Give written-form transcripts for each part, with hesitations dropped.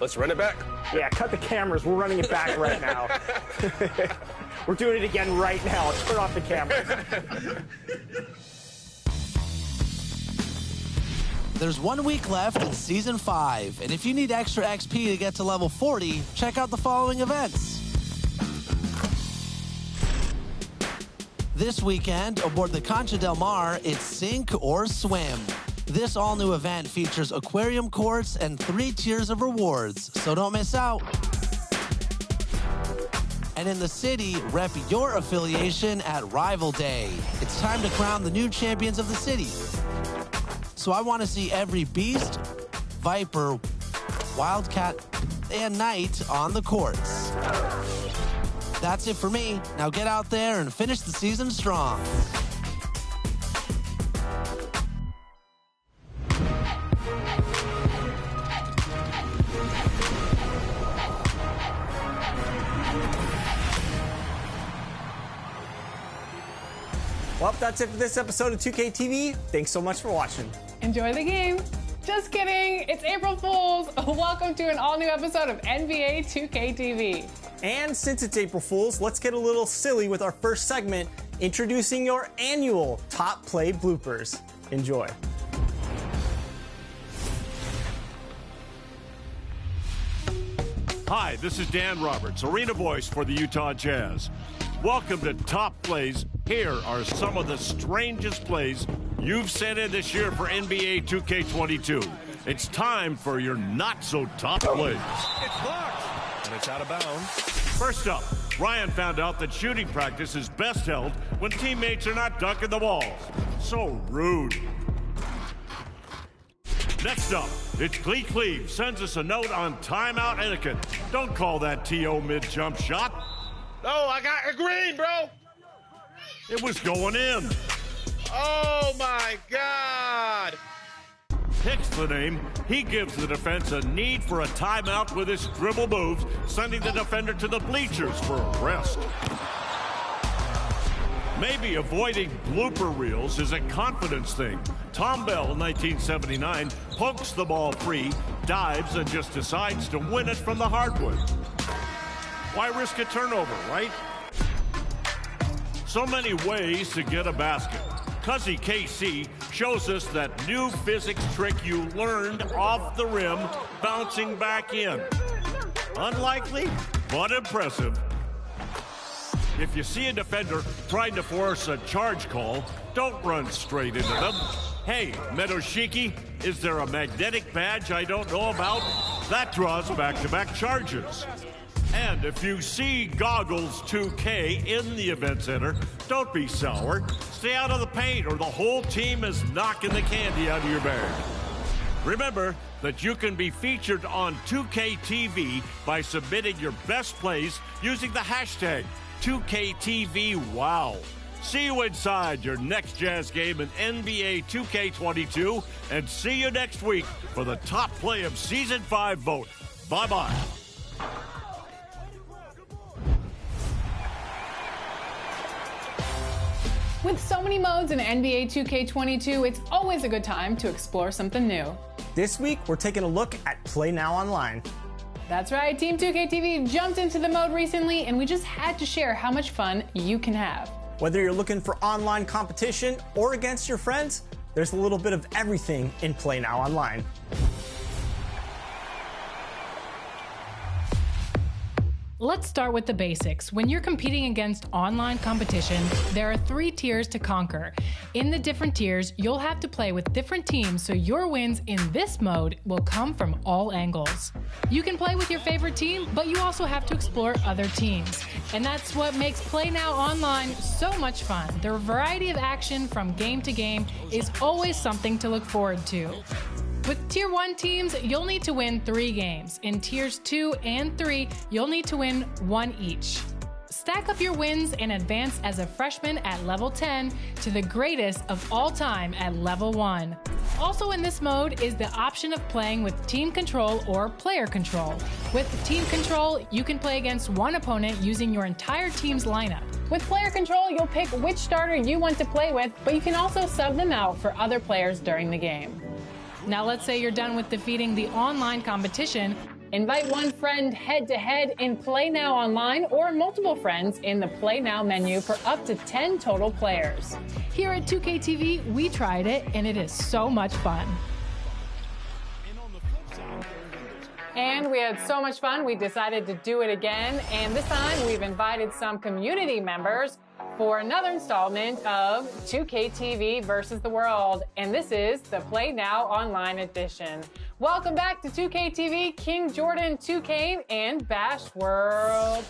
Let's run it back. Yeah, cut the cameras. We're running it back right now. We're doing it again right now. Turn off the cameras. There's 1 week left in Season 5, and if you need extra XP to get to level 40, check out the following events. This weekend, aboard the Concha del Mar, it's Sink or Swim. This all-new event features aquarium courts and 3 tiers of rewards, so don't miss out. And in the city, rep your affiliation at Rival Day. It's time to crown the new champions of the city. So I want to see every beast, viper, wildcat, and knight on the courts. That's it for me. Now get out there and finish the season strong. Well, that's it for this episode of 2K TV. Thanks so much for watching. Enjoy the game. Just kidding. It's April Fool's. Welcome to an all-new episode of NBA 2K TV. And since it's April Fool's, let's get a little silly with our first segment, introducing your annual Top Play bloopers. Enjoy. Hi, this is Dan Roberts, arena voice for the Utah Jazz. Welcome to Top Plays. Here are some of the strangest plays you've sent in this year for NBA 2K22. It's time for your not-so-top plays. It's blocked, and it's out of bounds. First up, Ryan found out that shooting practice is best held when teammates are not dunking the balls. So rude. Next up, it's Clee Cleve sends us a note on timeout etiquette. Don't call that T.O. mid-jump shot. Oh, I got a green, bro. It was going in. Oh, my God. Hicks the name. He gives the defense a need for a timeout with his dribble moves, sending the defender to the bleachers for a rest. Maybe avoiding blooper reels is a confidence thing. Tom Bell, 1979, pokes the ball free, dives, and just decides to win it from the hardwood. Why risk a turnover, right? So many ways to get a basket. Cuzzy KC shows us that new physics trick you learned off the rim, bouncing back in. Unlikely, but impressive. If you see a defender trying to force a charge call, don't run straight into them. Hey, Meadoshiki, is there a magnetic badge I don't know about? That draws back-to-back charges. And if you see Goggles 2K in the event center, don't be sour. Stay out of the paint or the whole team is knocking the candy out of your bag. Remember that you can be featured on 2K TV by submitting your best plays using the hashtag 2KTVWOW. See you inside your next Jazz game in NBA 2K22, and see you next week for the top play of Season 5 vote. Bye-bye. With so many modes in NBA 2K22, it's always a good time to explore something new. This week, we're taking a look at Play Now Online. That's right, Team 2K TV jumped into the mode recently, and we just had to share how much fun you can have. Whether you're looking for online competition or against your friends, there's a little bit of everything in Play Now Online. Let's start with the basics. When you're competing against online competition, there are 3 tiers to conquer. In the different tiers, you'll have to play with different teams, so your wins in this mode will come from all angles. You can play with your favorite team, but you also have to explore other teams. And that's what makes Play Now Online so much fun. The variety of action from game to game is always something to look forward to. With Tier 1 teams, you'll need to win 3 games. In Tiers 2 and 3, you'll need to win 1 each. Stack up your wins and advance as a freshman at level 10 to the greatest of all time at level 1. Also in this mode is the option of playing with team control or player control. With team control, you can play against one opponent using your entire team's lineup. With player control, you'll pick which starter you want to play with, but you can also sub them out for other players during the game. Now let's say you're done with defeating the online competition. Invite one friend head-to-head in Play Now Online or multiple friends in the Play Now menu for up to 10 total players. Here at 2KTV, we tried it, and it is so much fun. And we had so much fun, we decided to do it again. And this time, we've invited some community members for another installment of 2KTV versus the World. And this is the Play Now Online edition. Welcome back to 2KTV, King Jordan, 2K, and Bash World.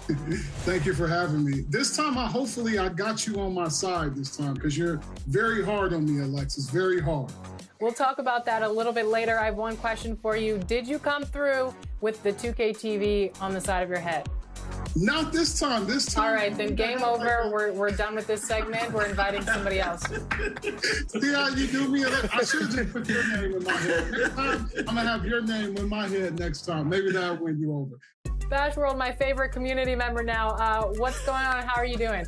Thank you for having me. This time, hopefully I got you on my side this time, because you're very hard on me, Alexis, very hard. We'll talk about that a little bit later. I have one question for you. Did you come through with the 2KTV on the side of your head? Not this time. This time. All right, then game over. We're done with this segment. We're inviting somebody else. See how you do me? I should have just put your name in my head. Next time, I'm going to have your name in my head next time. Maybe that'll win you over. Bash World, my favorite community member now. What's going on? How are you doing?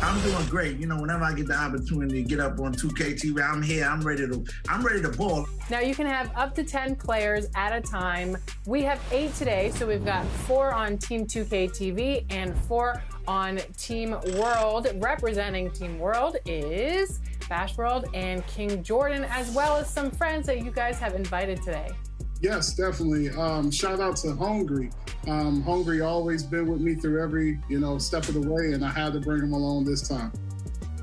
I'm doing great. You know, whenever I get the opportunity to get up on 2KTV, I'm here. I'm ready to ball. Now you can have up to 10 players at a time. We have 8 today, so we've got 4 on Team 2KTV and 4 on Team World. Representing Team World is Bash World and King Jordan, as well as some friends that you guys have invited today. Yes, definitely. Shout out to Hungry. Hungry always been with me through every, step of the way, and I had to bring him along this time.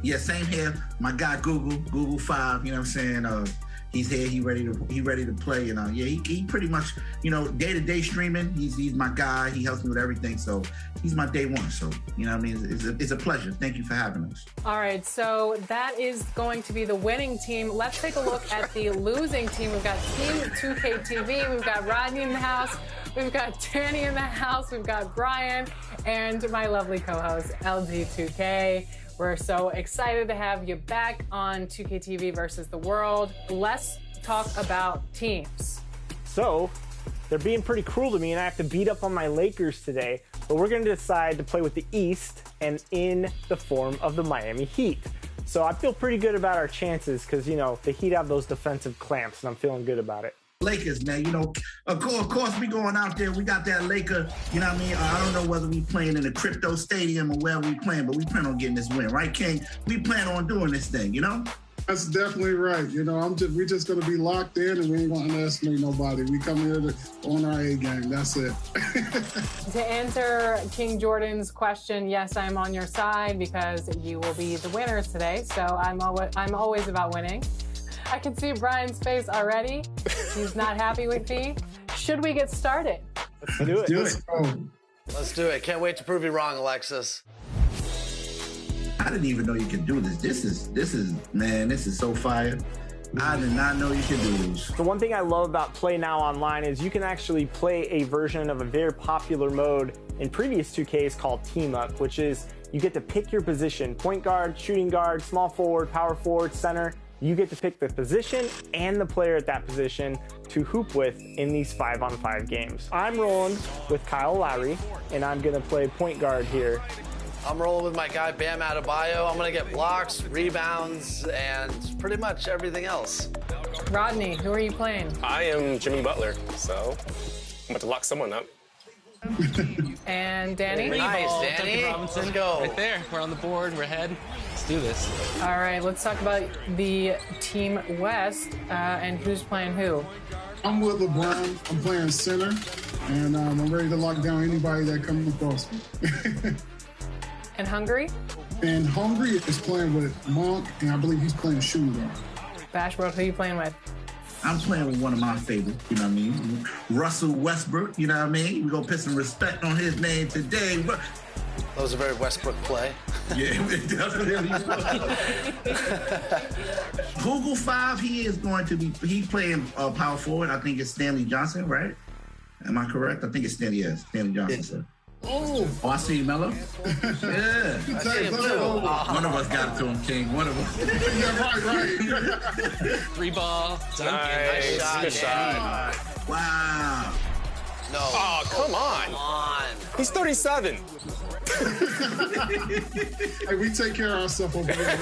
Yeah, same here. My guy Google 5, you know what I'm saying? He's here, he ready to play, and he pretty much, day-to-day streaming, he's my guy, he helps me with everything, so he's my day one, so, you know what I mean? It's a pleasure. Thank you for having us. All right, so that is going to be the winning team. Let's take a look at the losing team. We've got Team 2KTV, we've got Rodney in the house, we've got Danny in the house, we've got Brian, and my lovely co-host, LG2K. We're so excited to have you back on 2KTV versus the World. Let's talk about teams. So, they're being pretty cruel to me, and I have to beat up on my Lakers today. But we're going to decide to play with the East and in the form of the Miami Heat. So I feel pretty good about our chances because, the Heat have those defensive clamps, and I'm feeling good about it. Lakers, man, of course we going out there. We got that Laker, you know what I mean? I don't know whether we playing in the crypto stadium or where we playing, but we plan on getting this win, right, King? We plan on doing this thing, That's definitely right. We're just going to be locked in, and we ain't going to underestimate nobody. We come here on our A game. That's it. To answer King Jordan's question, yes, I'm on your side because you will be the winners today. So I'm always about winning. I can see Brian's face already. He's not happy with me. Should we get started? Let's do it. Let's do it. Can't wait to prove you wrong, Alexis. I didn't even know you could do this. This is so fire. I did not know you could do this. The one thing I love about Play Now Online is you can actually play a version of a very popular mode in previous 2Ks called Team Up, which is you get to pick your position, point guard, shooting guard, small forward, power forward, center. You get to pick the position and the player at that position to hoop with in these 5-on-5 games. I'm rolling with Kyle Lowry, and I'm gonna play point guard here. I'm rolling with my guy Bam Adebayo. I'm gonna get blocks, rebounds, and pretty much everything else. Rodney, who are you playing? I am Jimmy Butler, so I'm about to lock someone up. And Danny? Nice, Danny. Let's go. Right there. We're on the board. We're ahead. Let's do this. All right, let's talk about the Team West and who's playing who. I'm with LeBron. I'm playing center, and I'm ready to lock down anybody that comes across me. And Hungary? And Hungary is playing with Monk, and I believe he's playing shooting guard. Bash World, who are you playing with? I'm playing with one of my favorites, you know what I mean? Russell Westbrook, you know what I mean? We're going to put some respect on his name today. That was a very Westbrook play. Yeah, it definitely was. Google 5, he playing power forward. I think it's Stanley Johnson, right? Am I correct? I think it's Stanley Johnson. Oh, I see you, Mello. Yeah. One of us got it to him, King. One of us. Yeah, right. 3 ball. Nice. Good shot. Wow. No. Oh, come on. Come on. He's 37. Hey, we take care of ourselves over here.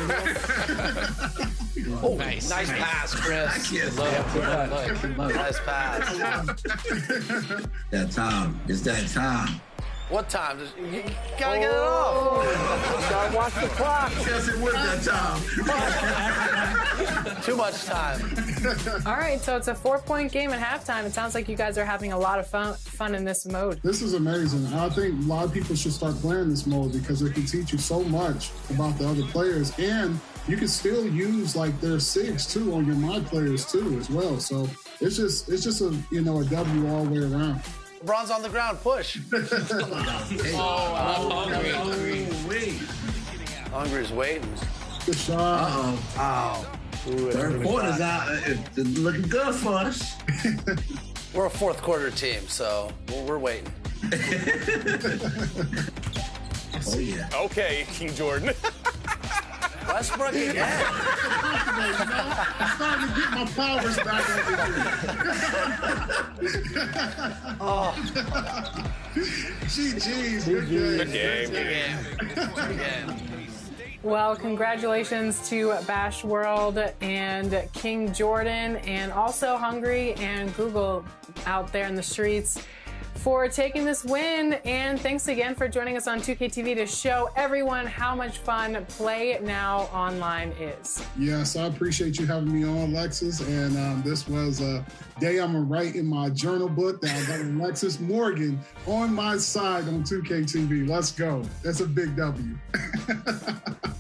Oh, nice pass, Chris. Nice pass. That time. It's that time. What time? You gotta get it off. Gotta watch the clock. Yes, it was that time. Too much time. All right, so it's a 4-point game at halftime. It sounds like you guys are having a lot of fun in this mode. This is amazing. I think a lot of people should start playing this mode because it can teach you so much about the other players, and you can still use like their SIGs too on your my players too as well. So it's just a a W all the way around. LeBron's on the ground. Push. Hungry's waiting. Good shot. Uh-oh. Third quarter's out. It's looking good for us. We're a fourth quarter team, so we're waiting. Oh, yeah. Okay, King Jordan. Westbrook again. I'm starting to get my powers back over here. GG's. Good game. Well, congratulations to Bash World and King Jordan and also Hungry and Google out there in the streets for taking this win. And thanks again for joining us on 2KTV to show everyone how much fun Play Now Online is. Yes, I appreciate you having me on, Lexus. And this was a day I'm going to write in my journal book that I got Alexis Morgan on my side on 2KTV. Let's go. That's a big W.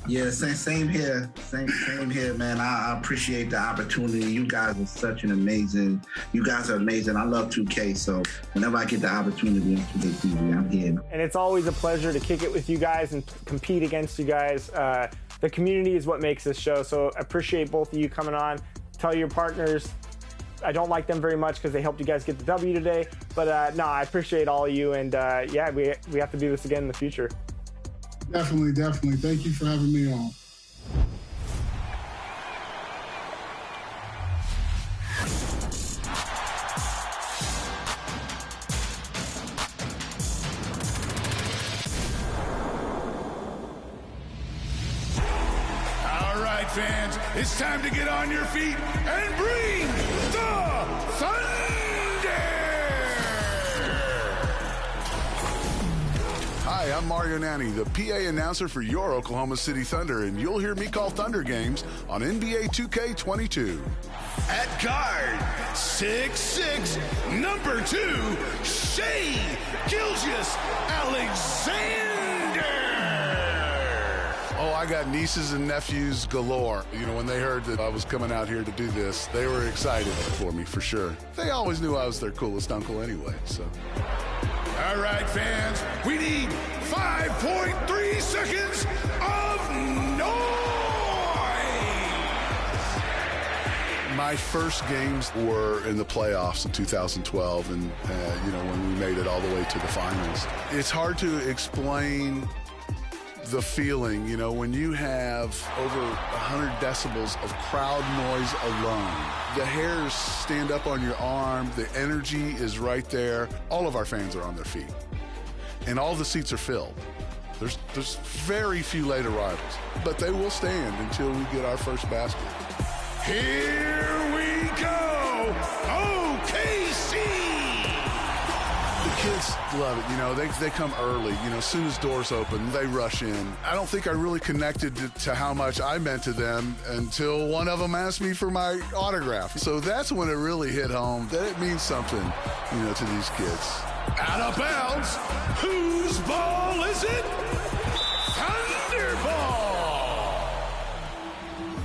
Yeah, same here. Same here, man. I appreciate the opportunity. You guys are such an amazing. You guys are amazing. I love 2K, so whenever I get the opportunity on 2K TV, I'm here. And it's always a pleasure to kick it with you guys and compete against you guys. The community is what makes this show, so I appreciate both of you coming on. Tell your partners I don't like them very much because they helped you guys get the W today. But no, I appreciate all of you, and yeah, we have to do this again in the future. Definitely. Thank you for having me on. All right, fans, it's time to get on your feet and bring the thunder! Hi, I'm Mario Nanni, the PA announcer for your Oklahoma City Thunder, and you'll hear me call Thunder games on NBA 2K22. At guard, 6'6", number 2, Shai Gilgeous-Alexander. Oh, I got nieces and nephews galore. You know, when they heard that I was coming out here to do this, they were excited for me, for sure. They always knew I was their coolest uncle anyway, so. All right, fans, we need 5.3 seconds of noise! My first games were in the playoffs in 2012, and, you know, when we made it all the way to the finals. It's hard to explain the feeling, you know, when you have over 100 decibels of crowd noise alone. The hairs stand up on your arm, the energy is right there. All of our fans are on their feet, and all the seats are filled. There's very few late arrivals, but they will stand until we get our first basket. Here we go, OKC! The kids love it, you know, they come early, you know, as soon as doors open, they rush in. I don't think I really connected to how much I meant to them until one of them asked me for my autograph. So that's when it really hit home that it means something, you know, to these kids. Out of bounds, whose ball is it? Thunderball!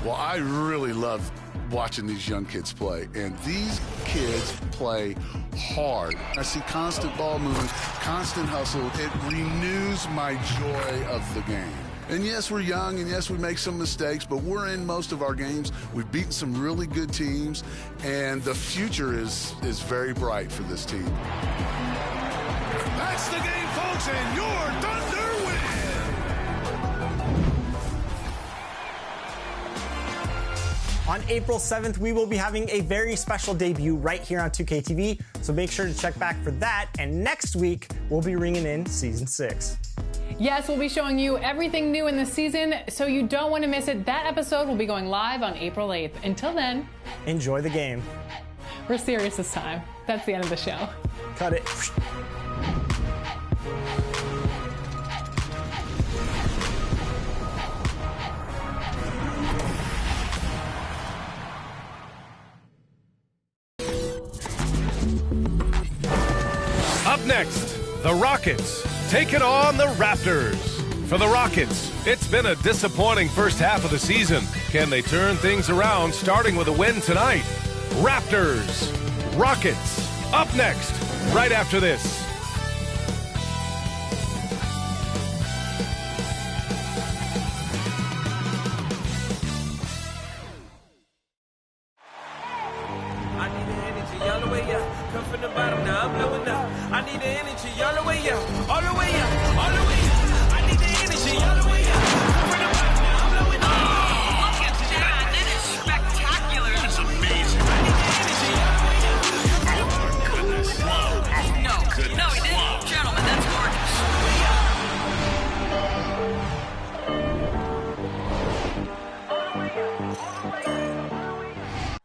Well, I really love watching these young kids play, and these kids play hard. I see constant ball movement, constant hustle. It renews my joy of the game. And yes, we're young, and yes, we make some mistakes, but we're in most of our games. We've beaten some really good teams, and the future is very bright for this team. That's the game, folks, and your Thunder win! On April 7th, we will be having a very special debut right here on 2KTV, so make sure to check back for that. And next week, we'll be ringing in Season 6. Yes, we'll be showing you everything new in the season, so you don't want to miss it. That episode will be going live on April 8th. Until then, enjoy the game. We're serious this time. That's the end of the show. Cut it. Up next, the Rockets taking on the Raptors. For the Rockets, it's been a disappointing first half of the season. Can they turn things around, starting with a win tonight? Raptors, Rockets, up next, right after this.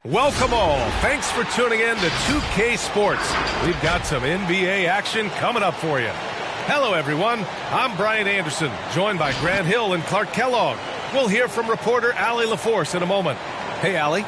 Welcome all. Thanks for tuning in to 2K Sports. We've got some NBA action coming up for you. Hello, everyone. I'm Brian Anderson, joined by Grant Hill and Clark Kellogg. We'll hear from reporter Allie LaForce in a moment. Hey, Allie.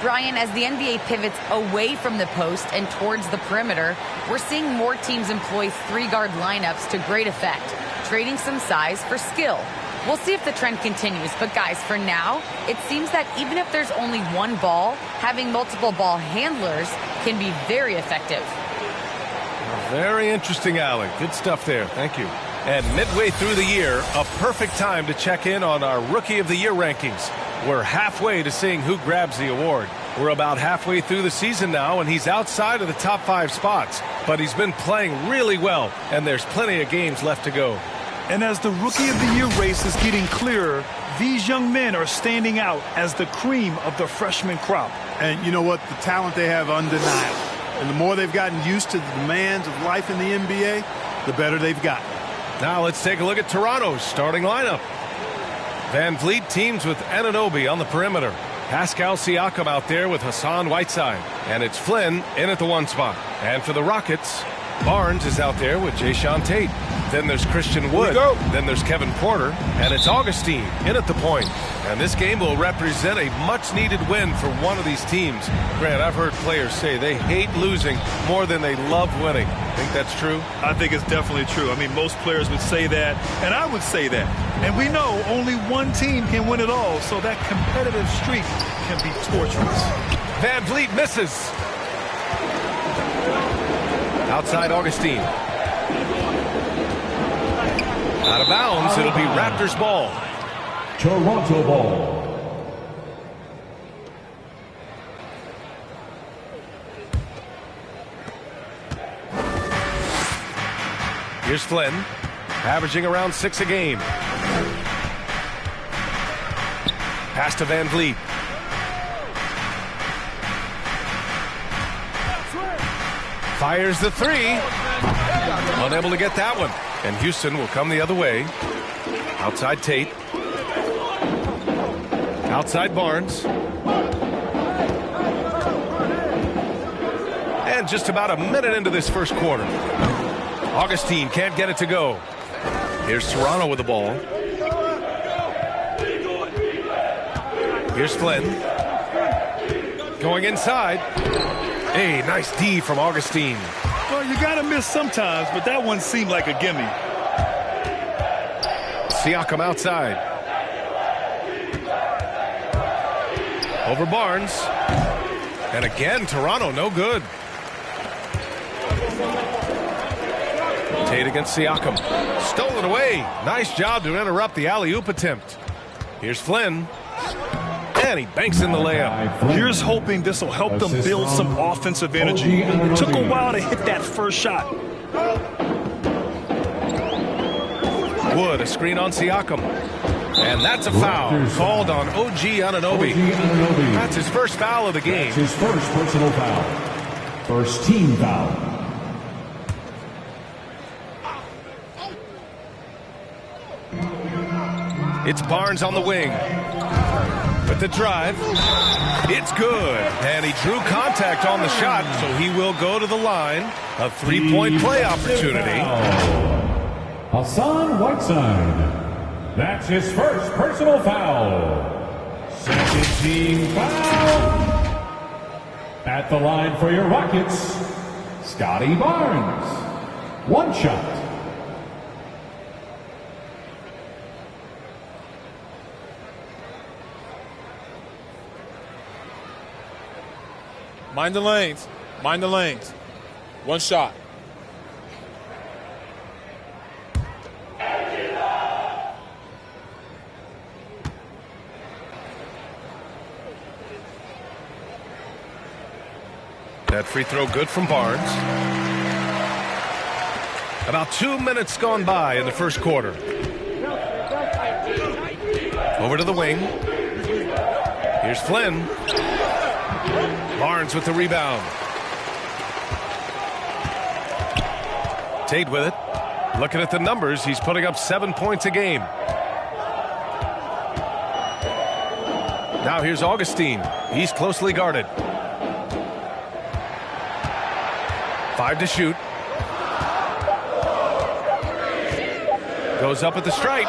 Brian, as the NBA pivots away from the post and towards the perimeter, we're seeing more teams employ three-guard lineups to great effect, trading some size for skill. We'll see if the trend continues, but guys, for now, it seems that even if there's only one ball, having multiple ball handlers can be very effective. Very interesting, Allie. Good stuff there. Thank you. And midway through the year, a perfect time to check in on our Rookie of the Year rankings. We're halfway to seeing who grabs the award. We're about halfway through the season now, and he's outside of the top 5 spots. But he's been playing really well, and there's plenty of games left to go. And as the Rookie of the Year race is getting clearer, these young men are standing out as the cream of the freshman crop. And you know what? The talent they have undeniable. And the more they've gotten used to the demands of life in the NBA, the better they've gotten. Now let's take a look at Toronto's starting lineup. Van Vliet teams with Anunoby on the perimeter. Pascal Siakam out there with Hassan Whiteside. And it's Flynn in at the 1 spot. And for the Rockets, Barnes is out there with Jayshawn Tate. Then there's Christian Wood. Then there's Kevin Porter. And it's Augustine in at the point. And this game will represent a much-needed win for one of these teams. Grant, I've heard players say they hate losing more than they love winning. Think that's true? I think it's definitely true. I mean, most players would say that, and I would say that. And we know only one team can win it all, so that competitive streak can be torturous. Van Vliet misses. Outside Augustine. Out of bounds, it'll be Raptors ball. Toronto ball. Here's Flynn, averaging around 6 a game. Pass to Van Vliet. Fires the 3. Unable to get that one. And Houston will come the other way. Outside Tate. Outside Barnes. And just about a minute into this first quarter. Augustine can't get it to go. Here's Toronto with the ball. Here's Flynn. Going inside. Hey, nice D from Augustine. Well, you got to miss sometimes, but that one seemed like a gimme. Siakam outside. Over Barnes. And again, Toronto no good. Tate against Siakam. Stolen away. Nice job to interrupt the alley-oop attempt. Here's Flynn. And he banks in the layup. Here's hoping this will help them build some offensive energy. It took a while to hit that first shot. Wood, a screen on Siakam. And that's a foul called on OG Anunoby. That's his first foul of the game. That's his first personal foul. First team foul. It's Barnes on the wing. With the drive, it's good. And he drew contact on the shot, so he will go to the line. A three-point play opportunity. Hassan Whiteside. That's his first personal foul. Second team foul. At the line for your Rockets, Scotty Barnes. One shot. Mind the lanes. Mind the lanes. One shot. That free throw good from Barnes. About 2 minutes gone by in the first quarter. Over to the wing. Here's Flynn. Barnes with the rebound. Tate with it. Looking at the numbers, he's putting up 7 points a game. Now here's Augustine. He's closely guarded. 5 to shoot. Goes up at the stripe.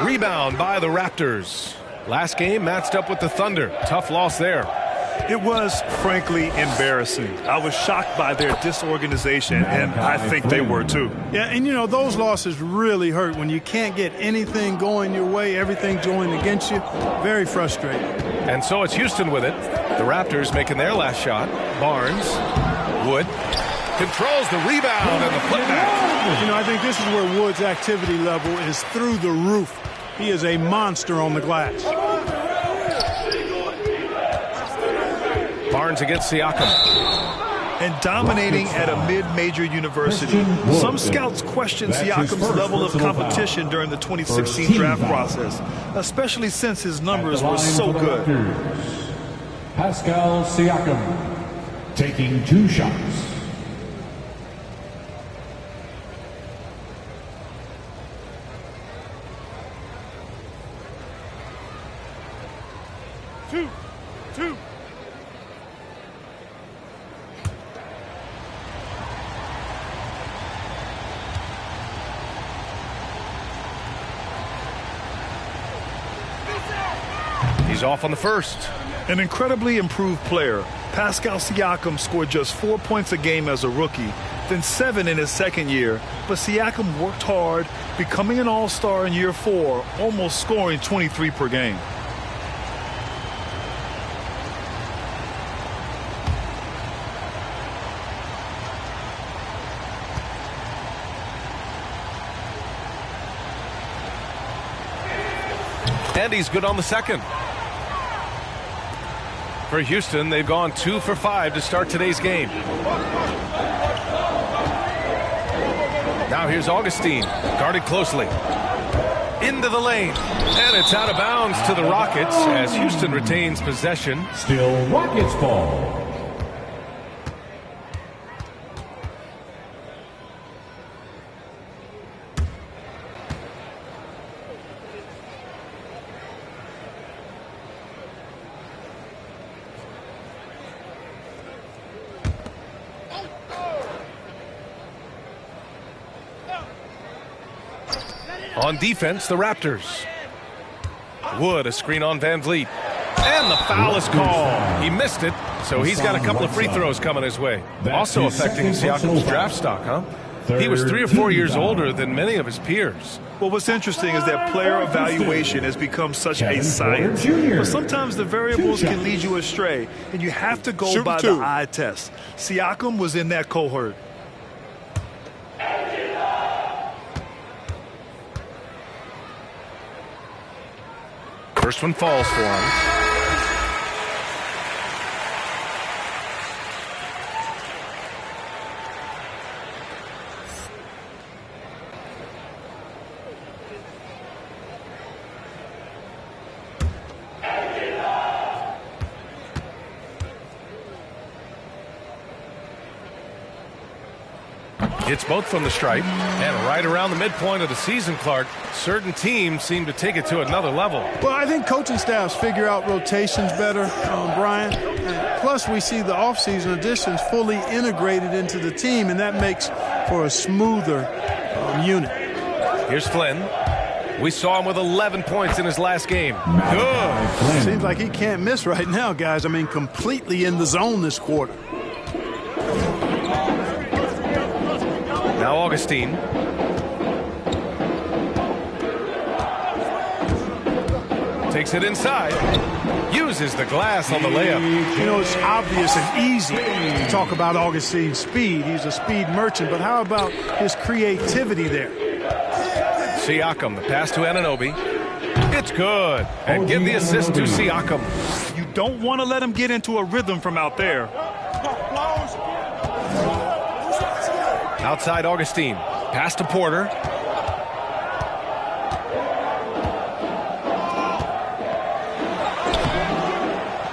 Rebound by the Raptors. Last game matched up with the Thunder. Tough loss there. It was, frankly, embarrassing. I was shocked by their disorganization, and I think they were too. Yeah, and you know, those losses really hurt when you can't get anything going your way, everything's going against you. Very frustrating. And so it's Houston with it. The Raptors making their last shot. Barnes, Wood, controls the rebound and the putback. You know, I think this is where Wood's activity level is through the roof. He is a monster on the glass. Barnes against Siakam. And dominating at a mid-major university. Some scouts question Siakam's level of competition during the 2016 draft process, especially since his numbers were so good. Pascal Siakam taking 2 shots. Two. He's off on the first. An incredibly improved player, Pascal Siakam scored just 4 points a game as a rookie, then 7 in his second year. But Siakam worked hard, becoming an all-star in year 4, almost scoring 23 per game. And he's good on the second. For Houston, they've gone 2 for 5 to start today's game. Now here's Augustine, guarded closely. Into the lane, and it's out of bounds to the Rockets as Houston retains possession. Still Rockets ball. On defense, the Raptors. Wood, a screen on Van Vliet. And the foul is called. He missed it, so he's got a couple of free throws coming his way. Also affecting Siakam's draft stock, huh? He was 3 or 4 years older than many of his peers. Well, what's interesting is that player evaluation has become such a science. But sometimes the variables can lead you astray, and you have to go by the eye test. Siakam was in that cohort. First one falls for him. Hits both from the stripe. And right around the midpoint of the season, Clark, certain teams seem to take it to another level. Well, I think coaching staffs figure out rotations better, Brian. Plus, we see the offseason additions fully integrated into the team, and that makes for a smoother unit. Here's Flynn. We saw him with 11 points in his last game. Good. Seems like he can't miss right now, guys. I mean, completely in the zone this quarter. Now Augustine. Takes it inside. Uses the glass on the layup. You know, it's obvious and easy to talk about Augustine's speed. He's a speed merchant, but how about his creativity there? Siakam, the pass to Anunoby. It's good. And give the assist to Siakam. You don't want to let him get into a rhythm from out there. Outside Augustine. Pass to Porter.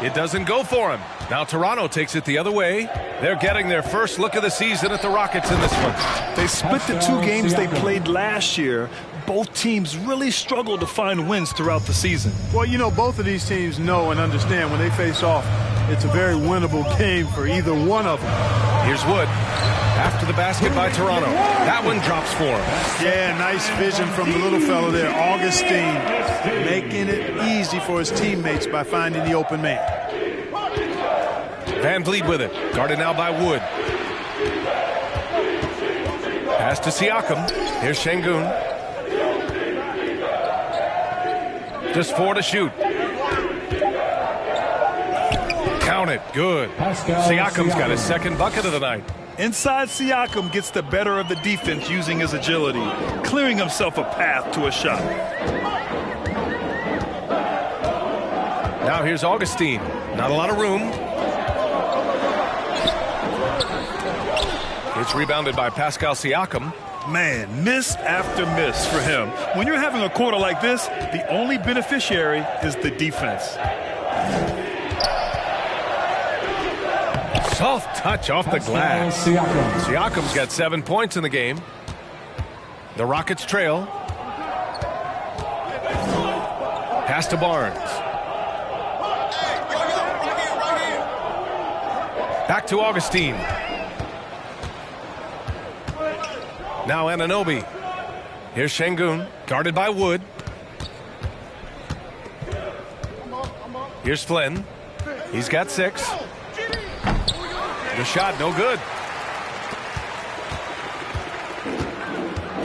It doesn't go for him. Now Toronto takes it the other way. They're getting their first look of the season at the Rockets in this one. They split the 2 games they played last year. Both teams really struggled to find wins throughout the season. Well, you know, both of these teams know and understand when they face off, it's a very winnable game for either one of them. Here's Wood. After the basket by Toronto. That one drops for him. Yeah, nice vision from the little fellow there. Augustine making it easy for his teammates by finding the open man. Van Vliet with it. Guarded now by Wood. Pass to Siakam. Here's Şengün. Just 4 to shoot. Count it. Good. Siakam's got his second bucket of the night. Inside, Siakam gets the better of the defense using his agility, clearing himself a path to a shot. Now here's Augustine. Not a lot of room. It's rebounded by Pascal Siakam. Man, miss after miss for him. When you're having a quarter like this, the only beneficiary is the defense. Soft touch off the glass. Siakam's got 7 points in the game. The Rockets trail. Pass to Barnes. Back to Augustine. Now Anunoby. Here's Şengün, guarded by Wood. Here's Flynn. He's got 6. The shot, no good.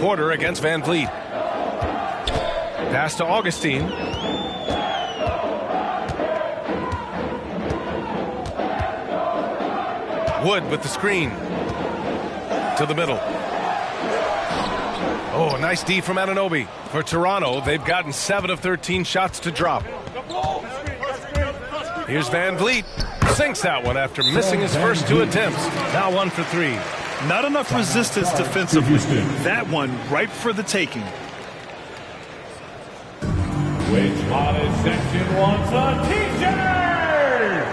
Porter against Van Vliet. Pass to Augustine. Wood with the screen. To the middle. Oh, a nice D from Anunoby. For Toronto, they've gotten 7 of 13 shots to drop. Here's Van Vliet. Sinks that one after missing his first 2 attempts. Now 1 for 3. Not enough resistance defensively. That one ripe for the taking. Which hottest section wants a t-shirt?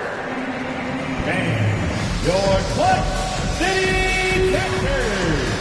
And your Clutch City Captors.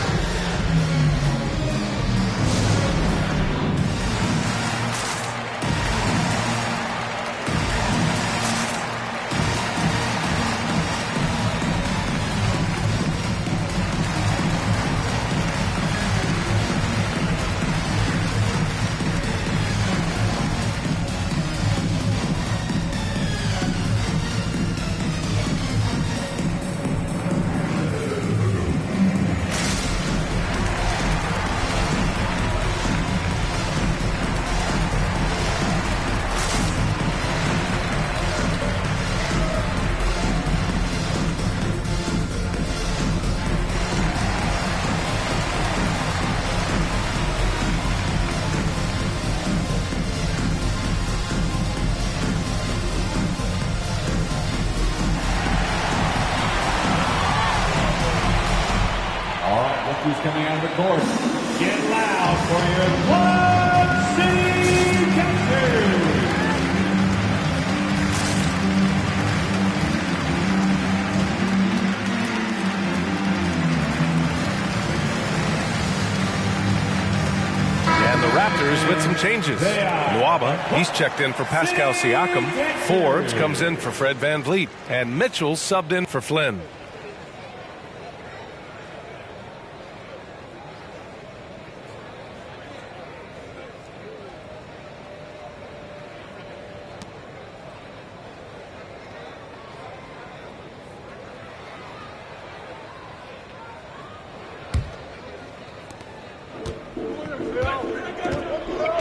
Who's coming out of the court? Get loud for your Clutch City Captors! the Raptors with some changes. Nwaba, he's checked in for Pascal Siakam. Forbes comes in for Fred VanVleet. And Mitchell subbed in for Flynn.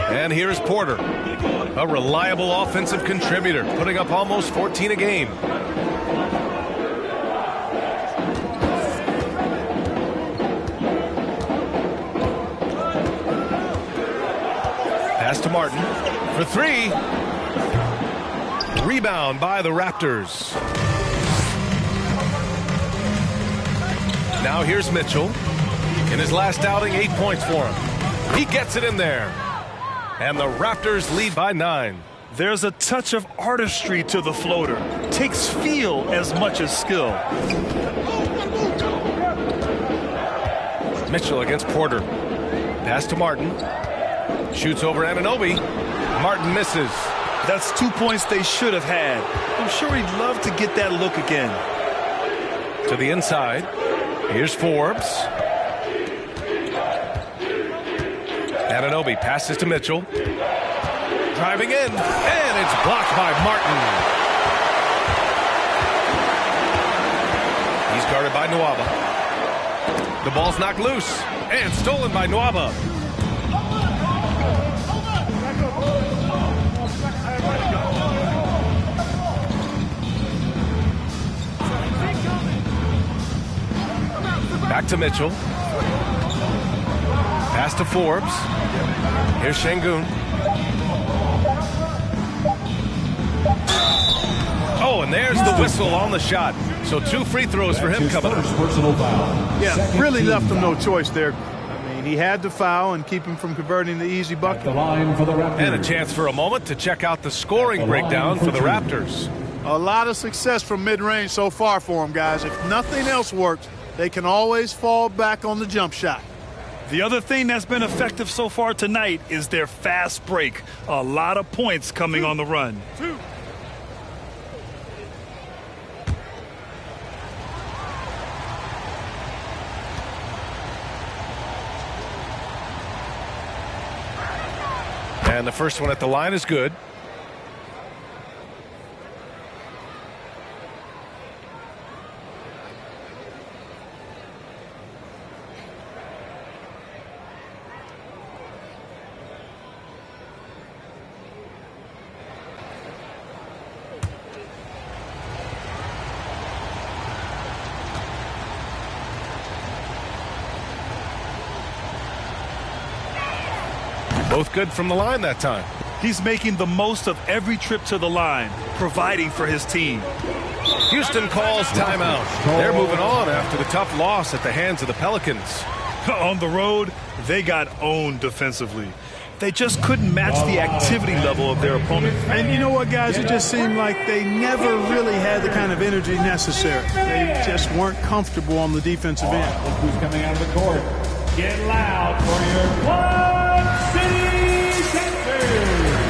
And here's Porter, a reliable offensive contributor, putting up almost 14 a game. Pass to Martin for three. Rebound by the Raptors. Now here's Mitchell. In his last outing, 8 points for him. He gets it in there. And the Raptors lead by 9. There's a touch of artistry to the floater. Takes feel as much as skill. Mitchell against Porter. Pass to Martin. Shoots over Anunoby. Martin misses. That's 2 points they should have had. I'm sure he'd love to get that look again. To the inside. Here's Forbes. Anunoby passes to Mitchell. Driving in, and it's blocked by Martin. He's guarded by Nwaba. The ball's knocked loose, and stolen by Nwaba. Back to Mitchell. Pass to Forbes. Here's Şengün. Oh, and there's the whistle on the shot. So 2 free throws for him coming up. Yeah, really left him no choice there. I mean, he had to foul and keep him from converting the easy bucket. And a chance for a moment to check out the scoring breakdown for the Raptors. A lot of success from mid-range so far for them, guys. If nothing else works, they can always fall back on the jump shot. The other thing that's been effective so far tonight is their fast break. A lot of points coming on the run. And the first one at the line is good. Both good from the line that time. He's making the most of every trip to the line, providing for his team. Houston calls timeout. They're moving on after the tough loss at the hands of the Pelicans. On the road, they got owned defensively. They just couldn't match the activity level of their opponent. And you know what, guys? It just seemed like they never really had the kind of energy necessary. They just weren't comfortable on the defensive end. Look who's coming out of the court. Get loud for your Quad City Captors.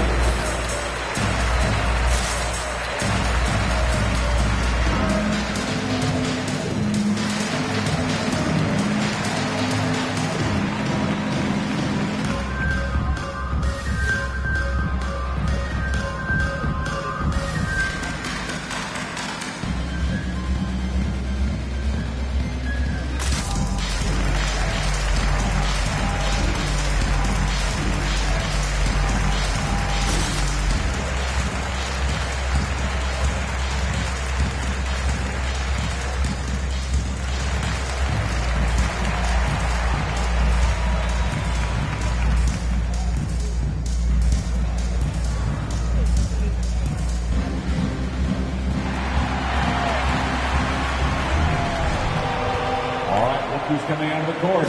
Who's coming out of the court?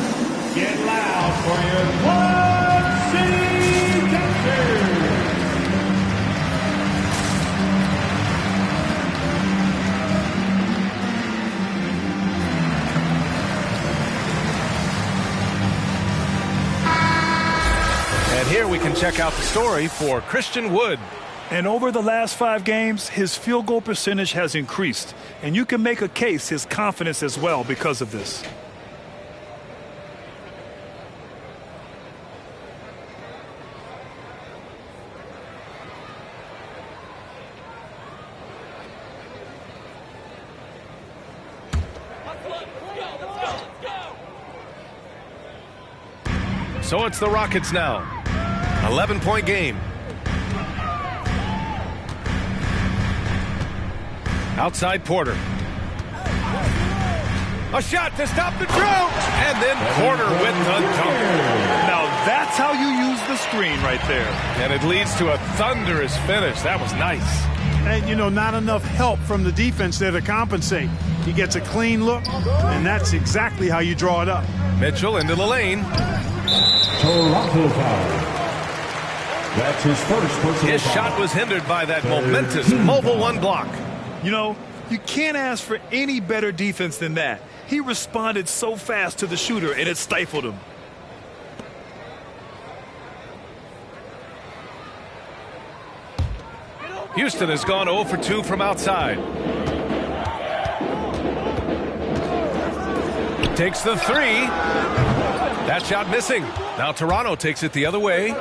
Get loud for your Quad City Captors. And And here we can check out the story for Christian Wood. And over the last 5 games, his field goal percentage has increased. And you can make a case his confidence as well because of this. So it's the Rockets now. 11-point game. Outside Porter. A shot to stop the drought. And then Porter with the dunk. Now that's how you use the screen right there. And it leads to a thunderous finish. That was nice. And, you know, not enough help from the defense there to compensate. He gets a clean look, and that's exactly how you draw it up. Mitchell into the lane. Toronto foul. That's his first personal His foul. shot was hindered by that momentous mobile one block. You know, you can't ask for any better defense than that. He responded so fast to the shooter, and it stifled him. Houston has gone 0 for 2 from outside. Takes the 3. That shot missing. Now Toronto takes it the other way.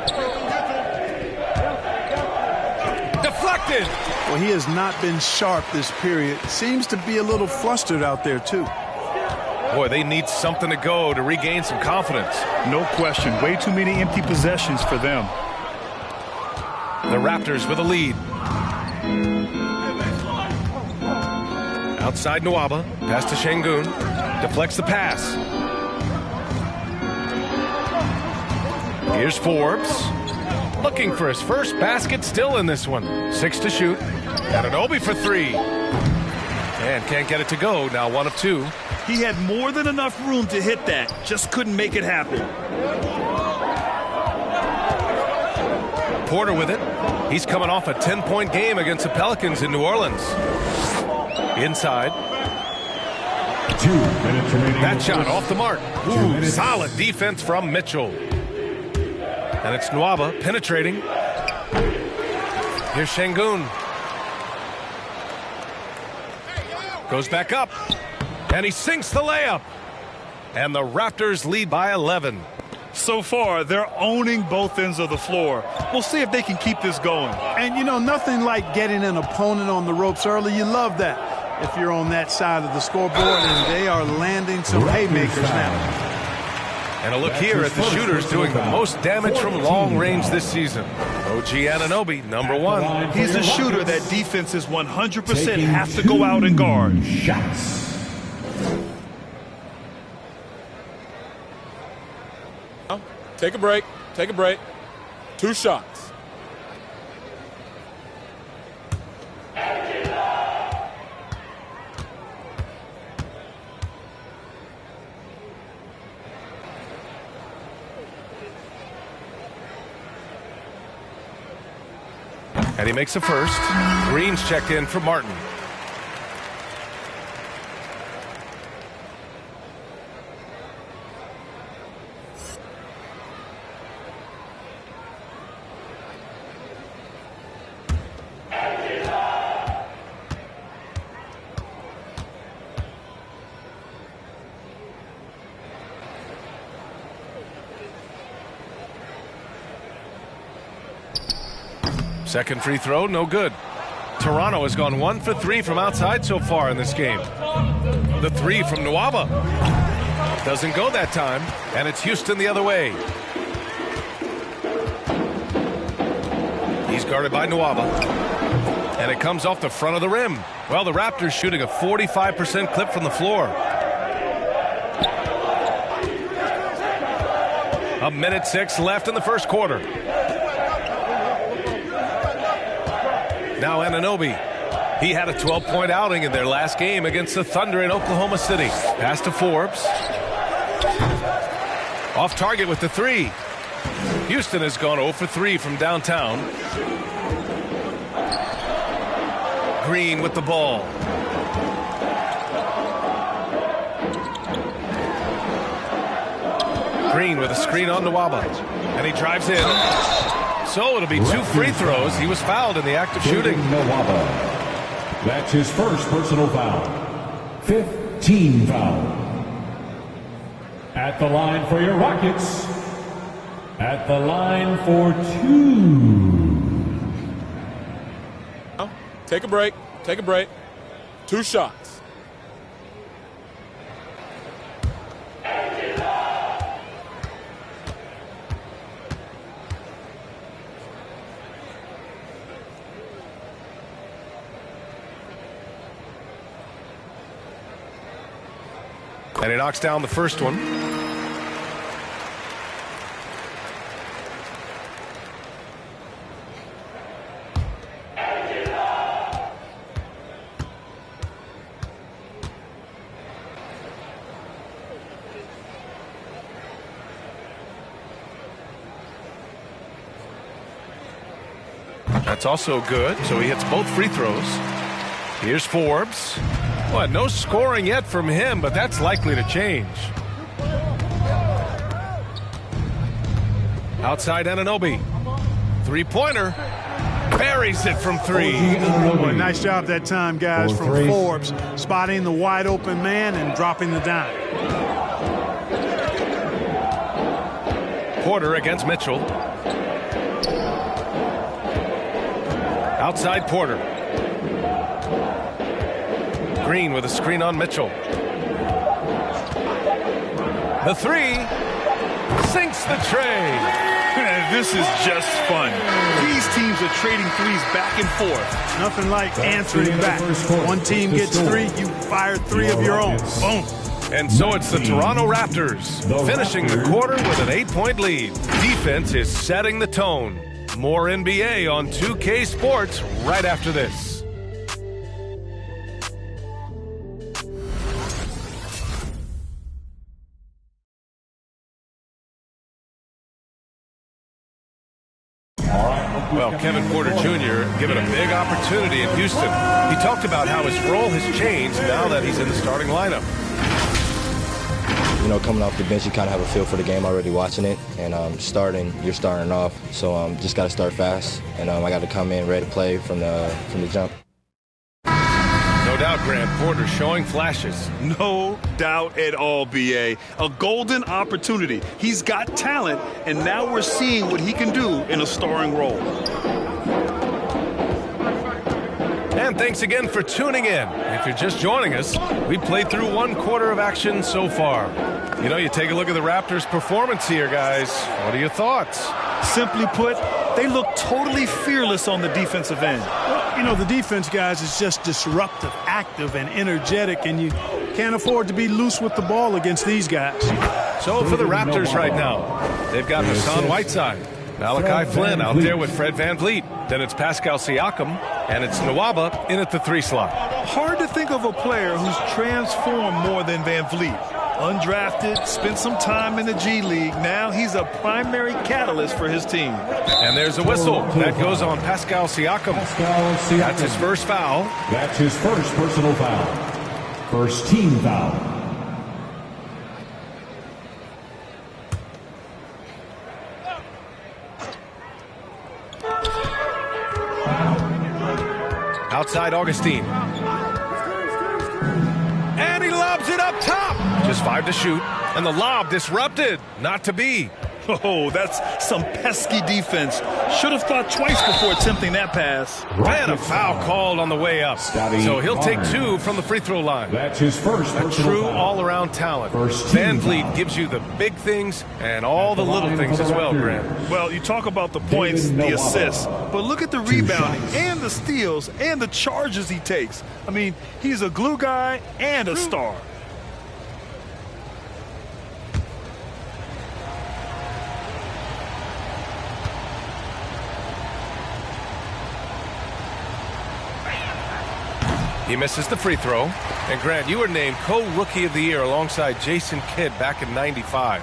Deflected. Well, he has not been sharp this period. Seems to be a little flustered out there, too. Boy, they need something to go to regain some confidence. No question. Way too many empty possessions for them. The Raptors with a lead. Outside Nwaba. Pass to Şengün. Deflects the pass. Here's Forbes. Looking for his first basket still in this one. 6 to shoot. Anunoby for 3. And can't get it to go. Now 1 of 2. He had more than enough room to hit that. Just couldn't make it happen. Porter with it. He's coming off a 10-point game against the Pelicans in New Orleans. Inside. 2 minutes remaining. That shot off the mark. Ooh, solid defense from Mitchell. And it's Nwaba penetrating. Here's Şengün. Goes back up. And he sinks the layup. And the Raptors lead by 11. So far, they're owning both ends of the floor. We'll see if they can keep this going. And, you know, nothing like getting an opponent on the ropes early. You love that if you're on that side of the scoreboard, and they are landing some haymakers now. And a look here at the shooters doing the most damage from long range this season. OG Anunoby, number 1. He's a shooter that defenses 100% have to go out and guard. Shots. Take a break. Take a break. 2 shots. And he makes a first. Green's checked in for Martin. Second free throw, no good. Toronto has gone 1 for 3 from outside so far in this game. The 3 from Nwaba. Doesn't go that time, and it's Houston the other way. He's guarded by Nwaba. And it comes off the front of the rim. Well, the Raptors shooting a 45% clip from the floor. 1:06 left in the first quarter. Now Anunoby. He had a 12-point outing in their last game against the Thunder in Oklahoma City. Pass to Forbes. Off target with the 3. Houston has gone 0 for 3 from downtown. Green with the ball. Green with a screen on Nwaba. And he drives in. So it'll be 2 free throws. He was fouled in the act of shooting. Nwaba. That's his first personal foul. 5th team foul. At the line for your Rockets. At the line for 2. Take a break. Take a break. 2 shots. And he knocks down the first one. That's also good, so he hits both free throws. Here's Forbes. Well, no scoring yet from him, but that's likely to change. Outside Anunoby. Three-pointer. Buries it from 3. Boy, nice job that time, guys, from Forbes. Spotting the wide open man and dropping the dime. Porter against Mitchell. Outside Porter. Green with a screen on Mitchell. The 3 sinks the tray. This is just fun. These teams are trading threes back and forth. Nothing like answering back. One team gets 3, you fire 3 of your own. Boom. And so it's the Toronto Raptors finishing the quarter with an 8-point lead. Defense is setting the tone. More NBA on 2K Sports right after this. Well, Kevin Porter Jr. given a big opportunity in Houston. He talked about how his role has changed now that he's in the starting lineup. You know, coming off the bench, you kind of have a feel for the game already watching it. And you're starting off. So just got to start fast. And I got to come in ready to play from the jump. No doubt, Grant, Porter showing flashes. No doubt at all, B.A. A golden opportunity. He's got talent, and now we're seeing what he can do in a starring role. And thanks again for tuning in. If you're just joining us, we played through 1 quarter of action so far. You know, you take a look at the Raptors' performance here, guys. What are your thoughts? Simply put, they look totally fearless on the defensive end. Well, you know, the defense, guys, is just disruptive, active, and energetic, and you can't afford to be loose with the ball against these guys. So for the Raptors right now, they've got Hassan Whiteside, Malachi Flynn out there with Fred VanVleet. Then it's Pascal Siakam, and it's Nwaba in at the 3 slot. Hard to think of a player who's transformed more than VanVleet. Undrafted, spent some time in the G League. Now he's a primary catalyst for his team. And there's a whistle. That goes on Pascal Siakam. That's his first foul. That's his first personal foul. First team foul. Outside Augustine. And he lobs it up top. Just 5 to shoot. And the lob disrupted. Not to be. Oh, that's some pesky defense. Should have thought twice before attempting that pass. And a foul called on the way up. So he'll take 2 from the free throw line. That's his first. A true all-around talent. VanVleet gives you the big things and all the little things as well, Grant. Well, you talk about the points, the assists, but look at the rebounding and the steals and the charges he takes. I mean, he's a glue guy and a star. He misses the free throw. And Grant, you were named co-rookie of the year alongside Jason Kidd back in '95.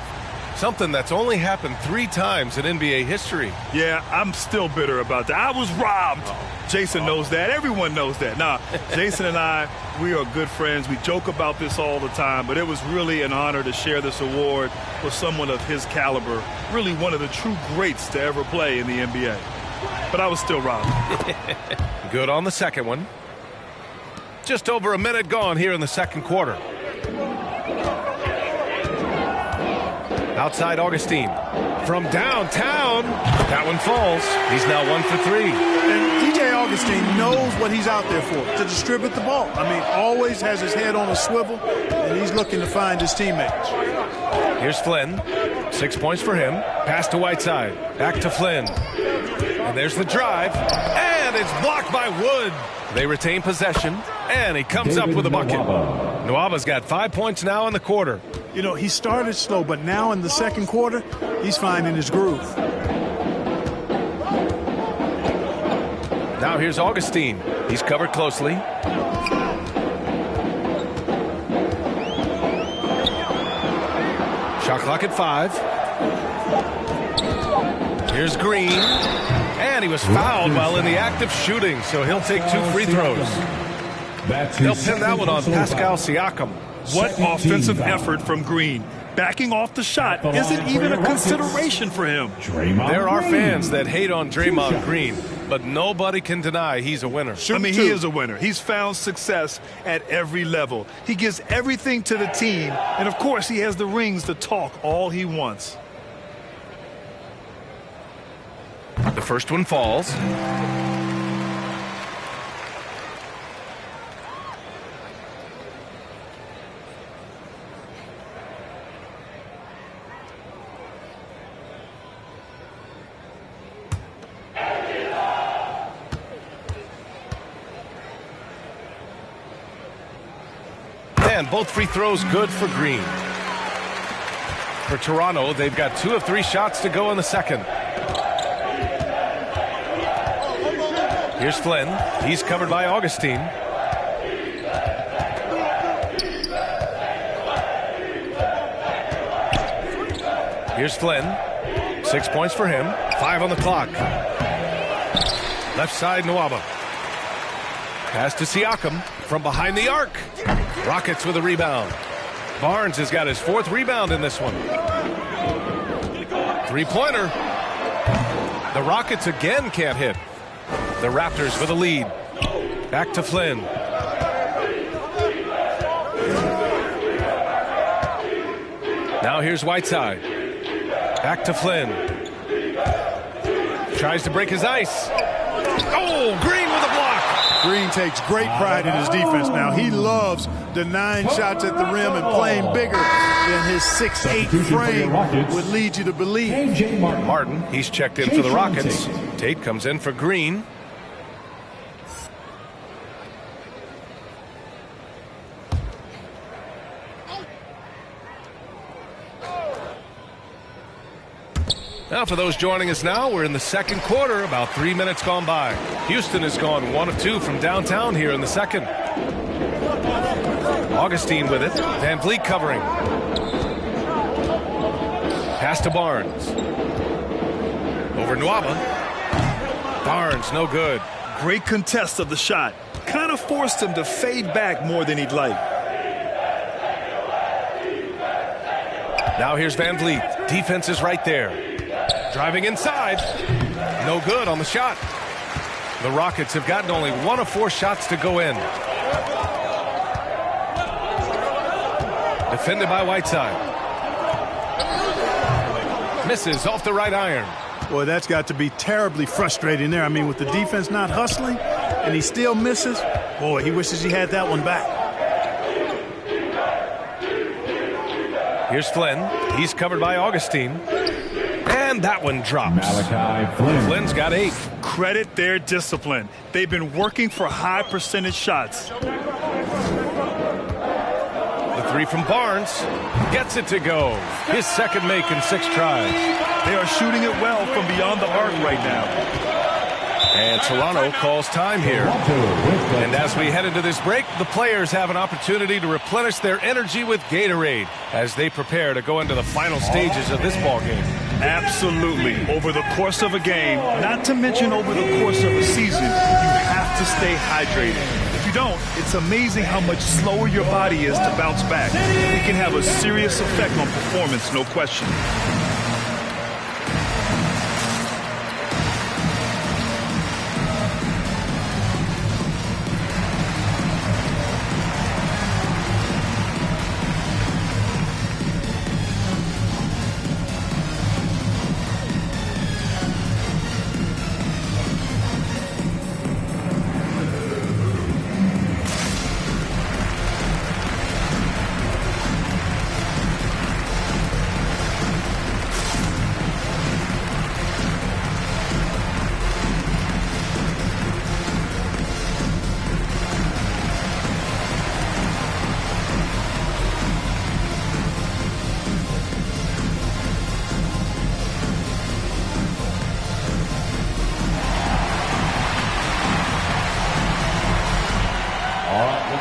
something that's only happened 3 times in NBA history. Yeah, I'm still bitter about that. I was robbed. Jason knows that. Everyone knows that. Nah, Jason and I, we are good friends. We joke about this all the time, but it was really an honor to share this award with someone of his caliber, really one of the true greats to ever play in the NBA. But I was still robbed. Good on the second one. Just over a minute gone here in the second quarter. Outside Augustine. From downtown. That one falls. He's now 1 for 3. And DJ Augustine knows what he's out there for, to distribute the ball. I mean, always has his head on a swivel, and he's looking to find his teammates. Here's Flynn. 6 points for him. Pass to Whiteside. Back to Flynn. And there's the drive. And it's blocked by Wood. They retain possession. And he comes up with a bucket. Nwaba's got 5 points now in the quarter. You know, he started slow, but now in the second quarter, he's finding his groove. Now here's Augustine. He's covered closely. Shot clock at 5. Here's Green. And he was fouled while in the act of shooting, so he'll take 2 free throws. He'll pin that one on Pascal Siakam. What offensive effort from Green. Backing off the shot isn't even a consideration for him. There are fans that hate on Draymond Green, but nobody can deny he's a winner. I mean, he is a winner. He's found success at every level. He gives everything to the team, and of course he has the rings to talk all he wants. The first one falls. And both free throws good for Green. For Toronto, they've got 2 of 3 shots to go in the second. Here's Flynn. He's covered by Augustine. Here's Flynn. 6 points for him. 5 on the clock. Left side, Nwaba. Pass to Siakam from behind the arc. Rockets with a rebound. Barnes has got his 4th rebound in this one. 3-pointer. The Rockets again can't hit. The Raptors with a lead. Back to Flynn. Now here's Whiteside. Back to Flynn. Tries to break his ice. Oh, Green with a block. Green takes great pride in his defense now. He loves denying shots at the rim and playing bigger than his 6'8" frame would lead you to believe. Martin, he's checked in for the Rockets. Tate comes in for Green. Now for those joining us now, we're in the second quarter, about 3 minutes gone by. Houston has gone 1 of 2 from downtown here in the second. Augustine with it. Van Vliet covering. Pass to Barnes. Over Nwaba. Barnes, no good. Great contest of the shot. Kind of forced him to fade back more than he'd like. Now here's Van Vliet. Defense is right there. Driving inside. No good on the shot. The Rockets have gotten only 1 of 4 shots to go in. Defended by Whiteside. Misses off the right iron. Boy, that's got to be terribly frustrating there. I mean, with the defense not hustling and he still misses, boy, he wishes he had that one back. Here's Flynn. He's covered by Augustine. And that one drops. Malachi Flynn. Flynn's got 8. Credit their discipline. They've been working for high percentage shots. The 3 from Barnes. Gets it to go. His second make in 6 tries. They are shooting it well from beyond the arc right now. And Toronto calls time here. And as we head into this break, the players have an opportunity to replenish their energy with Gatorade as they prepare to go into the final stages of this ball game. Absolutely. Over the course of a game, not to mention over the course of a season, you have to stay hydrated. If you don't, it's amazing how much slower your body is to bounce back. It can have a serious effect on performance, no question.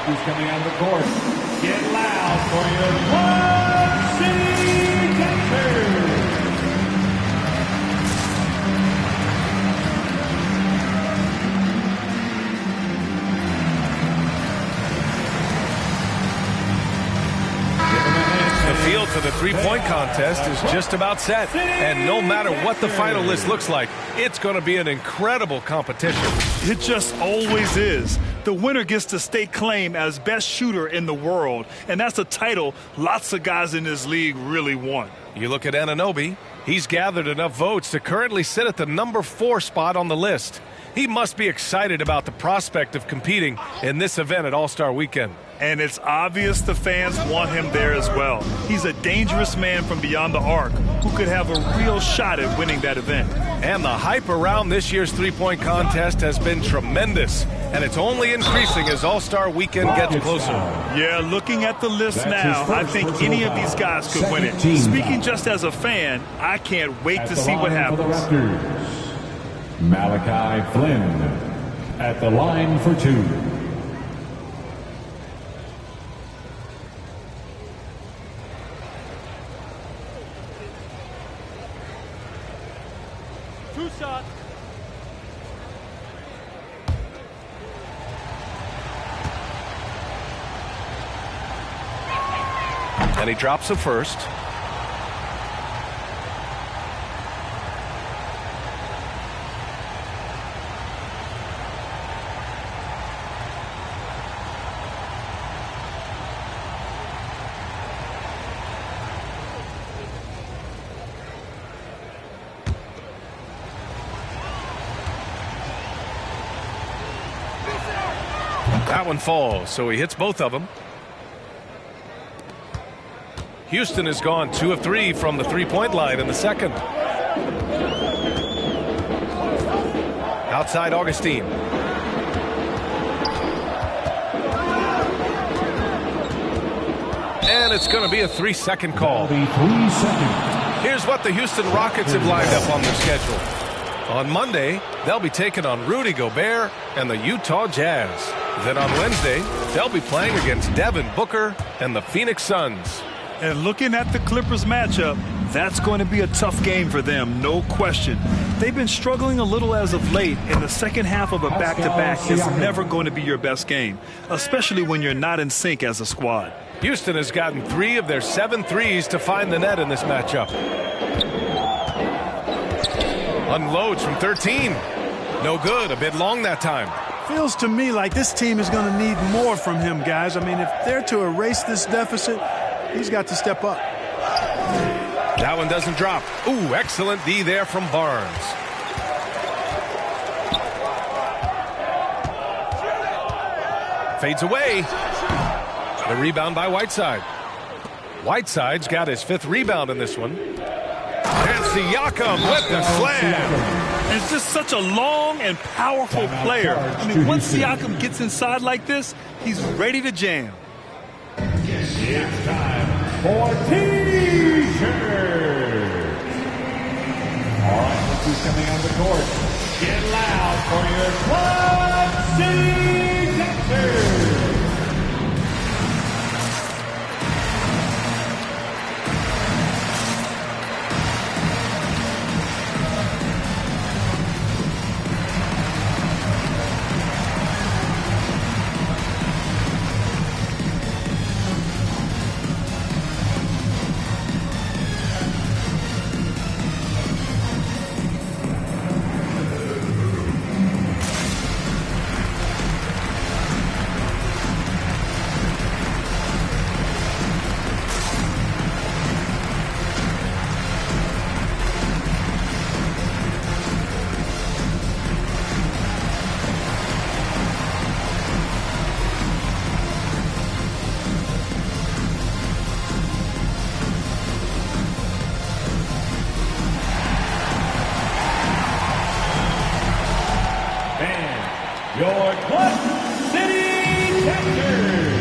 Who's coming on the court? Get loud for your Quad City Captors! The field for the three-point contest is just about set. And no matter what the final list looks like, it's going to be an incredible competition. It just always is. The winner gets to stake claim as best shooter in the world, and that's a title lots of guys in this league really want. You look at Anunoby, he's gathered enough votes to currently sit at the number 4 spot on the list. He must be excited about the prospect of competing in this event at All-Star Weekend. And it's obvious the fans want him there as well. He's a dangerous man from beyond the arc who could have a real shot at winning that event. And the hype around this year's three-point contest has been tremendous. And it's only increasing as All-Star Weekend gets closer. Yeah, looking at the list now, I think any of these guys could win it. Speaking just as a fan, I can't wait to see what happens. Malachi Flynn at the line for 2. Two shots. And he drops the first. That one falls, so he hits both of them. Houston has gone 2 of 3 from the three-point line in the second. Outside Augustine. And it's going to be a 3-second call. 3 seconds. Here's what the Houston Rockets have lined up on their schedule. On Monday, they'll be taking on Rudy Gobert and the Utah Jazz. Then on Wednesday, they'll be playing against Devin Booker and the Phoenix Suns. And looking at the Clippers matchup, that's going to be a tough game for them, no question. They've been struggling a little as of late, and the second half of a back-to-back is never going to be your best game, especially when you're not in sync as a squad. Houston has gotten 3 of their 7 threes to find the net in this matchup. Unloads from 13. No good, a bit long that time. Feels to me like this team is going to need more from him, guys. I mean, if they're to erase this deficit, he's got to step up. That one doesn't drop. Ooh, excellent D there from Barnes. Fades away. The rebound by Whiteside. Whiteside's got his 5th rebound in this one. And Siakam with the slam. It's just such a long and powerful player. I mean, once Siakam gets inside like this, he's ready to jam. It's time for T-shirt. All right, let's who's coming on the court. Get loud for your Club City Raptors. Your Club City Raptors.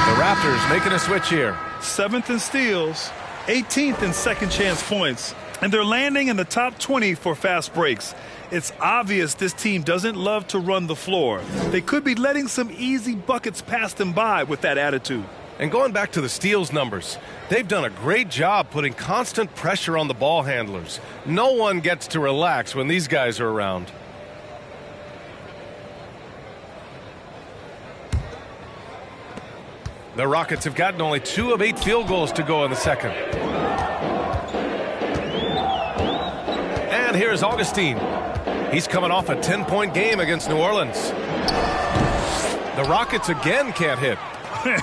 The Raptors making a switch here. 7th in steals, 18th in second chance points, and they're landing in the top 20 for fast breaks. It's obvious this team doesn't love to run the floor. They could be letting some easy buckets pass them by with that attitude. And going back to the steals numbers, they've done a great job putting constant pressure on the ball handlers. No one gets to relax when these guys are around. The Rockets have gotten only 2 of 8 field goals to go in the second. And here's Augustine. He's coming off a 10-point game against New Orleans. The Rockets again can't hit.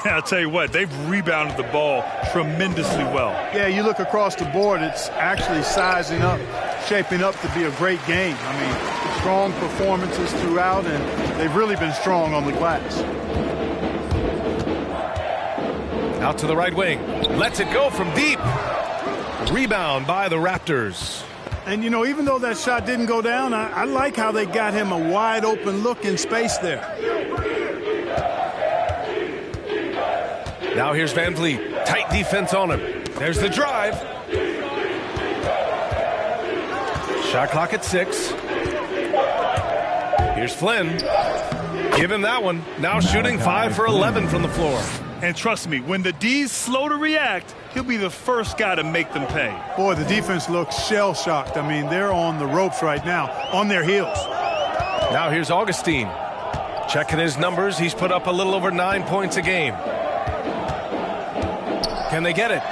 I'll tell you what, they've rebounded the ball tremendously well. Yeah, you look across the board, it's actually sizing up, shaping up to be a great game. I mean, strong performances throughout, and they've really been strong on the glass. Out to the right wing. Lets it go from deep. Rebound by the Raptors. And, you know, even though that shot didn't go down, I like how they got him a wide open look in space there. Now here's Van Vliet. Tight defense on him. There's the drive. Shot clock at 6. Here's Flynn. Give him that one. Now shooting 5 for 11 from the floor. And trust me, when the D's slow to react, he'll be the first guy to make them pay. Boy, the defense looks shell-shocked. I mean, they're on the ropes right now, on their heels. Now here's Augustine. Checking his numbers, he's put up a little over 9 points a game. Can they get it?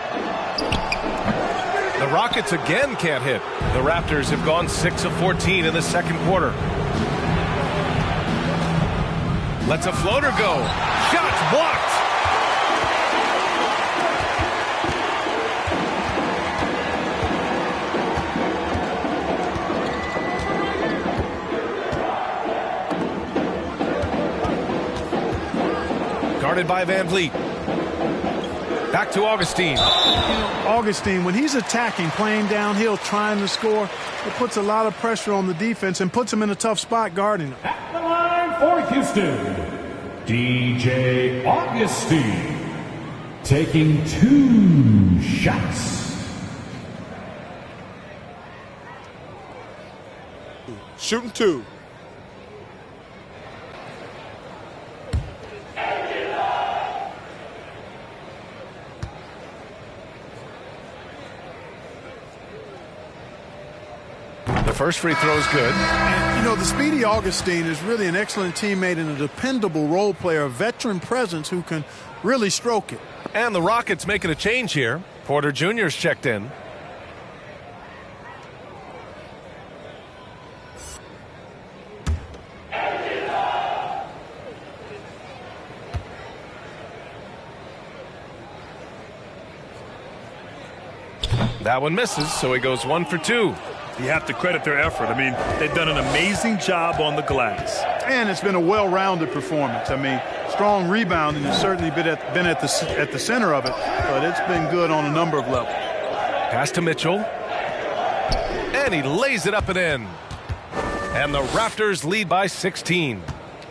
The Rockets again can't hit. The Raptors have gone 6 of 14 in the second quarter. Lets a floater go. Shots blocked. Guarded by Van Vliet. Back to Augustine. You know, Augustine, when he's attacking, playing downhill, trying to score, it puts a lot of pressure on the defense and puts him in a tough spot guarding him. At the line for Houston, DJ Augustine, taking 2 shots. Shooting 2. The first free throw is good. And, you know, the speedy Augustine is really an excellent teammate and a dependable role player, a veteran presence who can really stroke it. And the Rockets making a change here. Porter Jr.'s checked in. That one misses, so he goes 1 for 2. You have to credit their effort. I mean, they've done an amazing job on the glass. And it's been a well-rounded performance. I mean, strong rebounding has certainly been at the center of it, but it's been good on a number of levels. Pass to Mitchell. And he lays it up and in. And the Raptors lead by 16.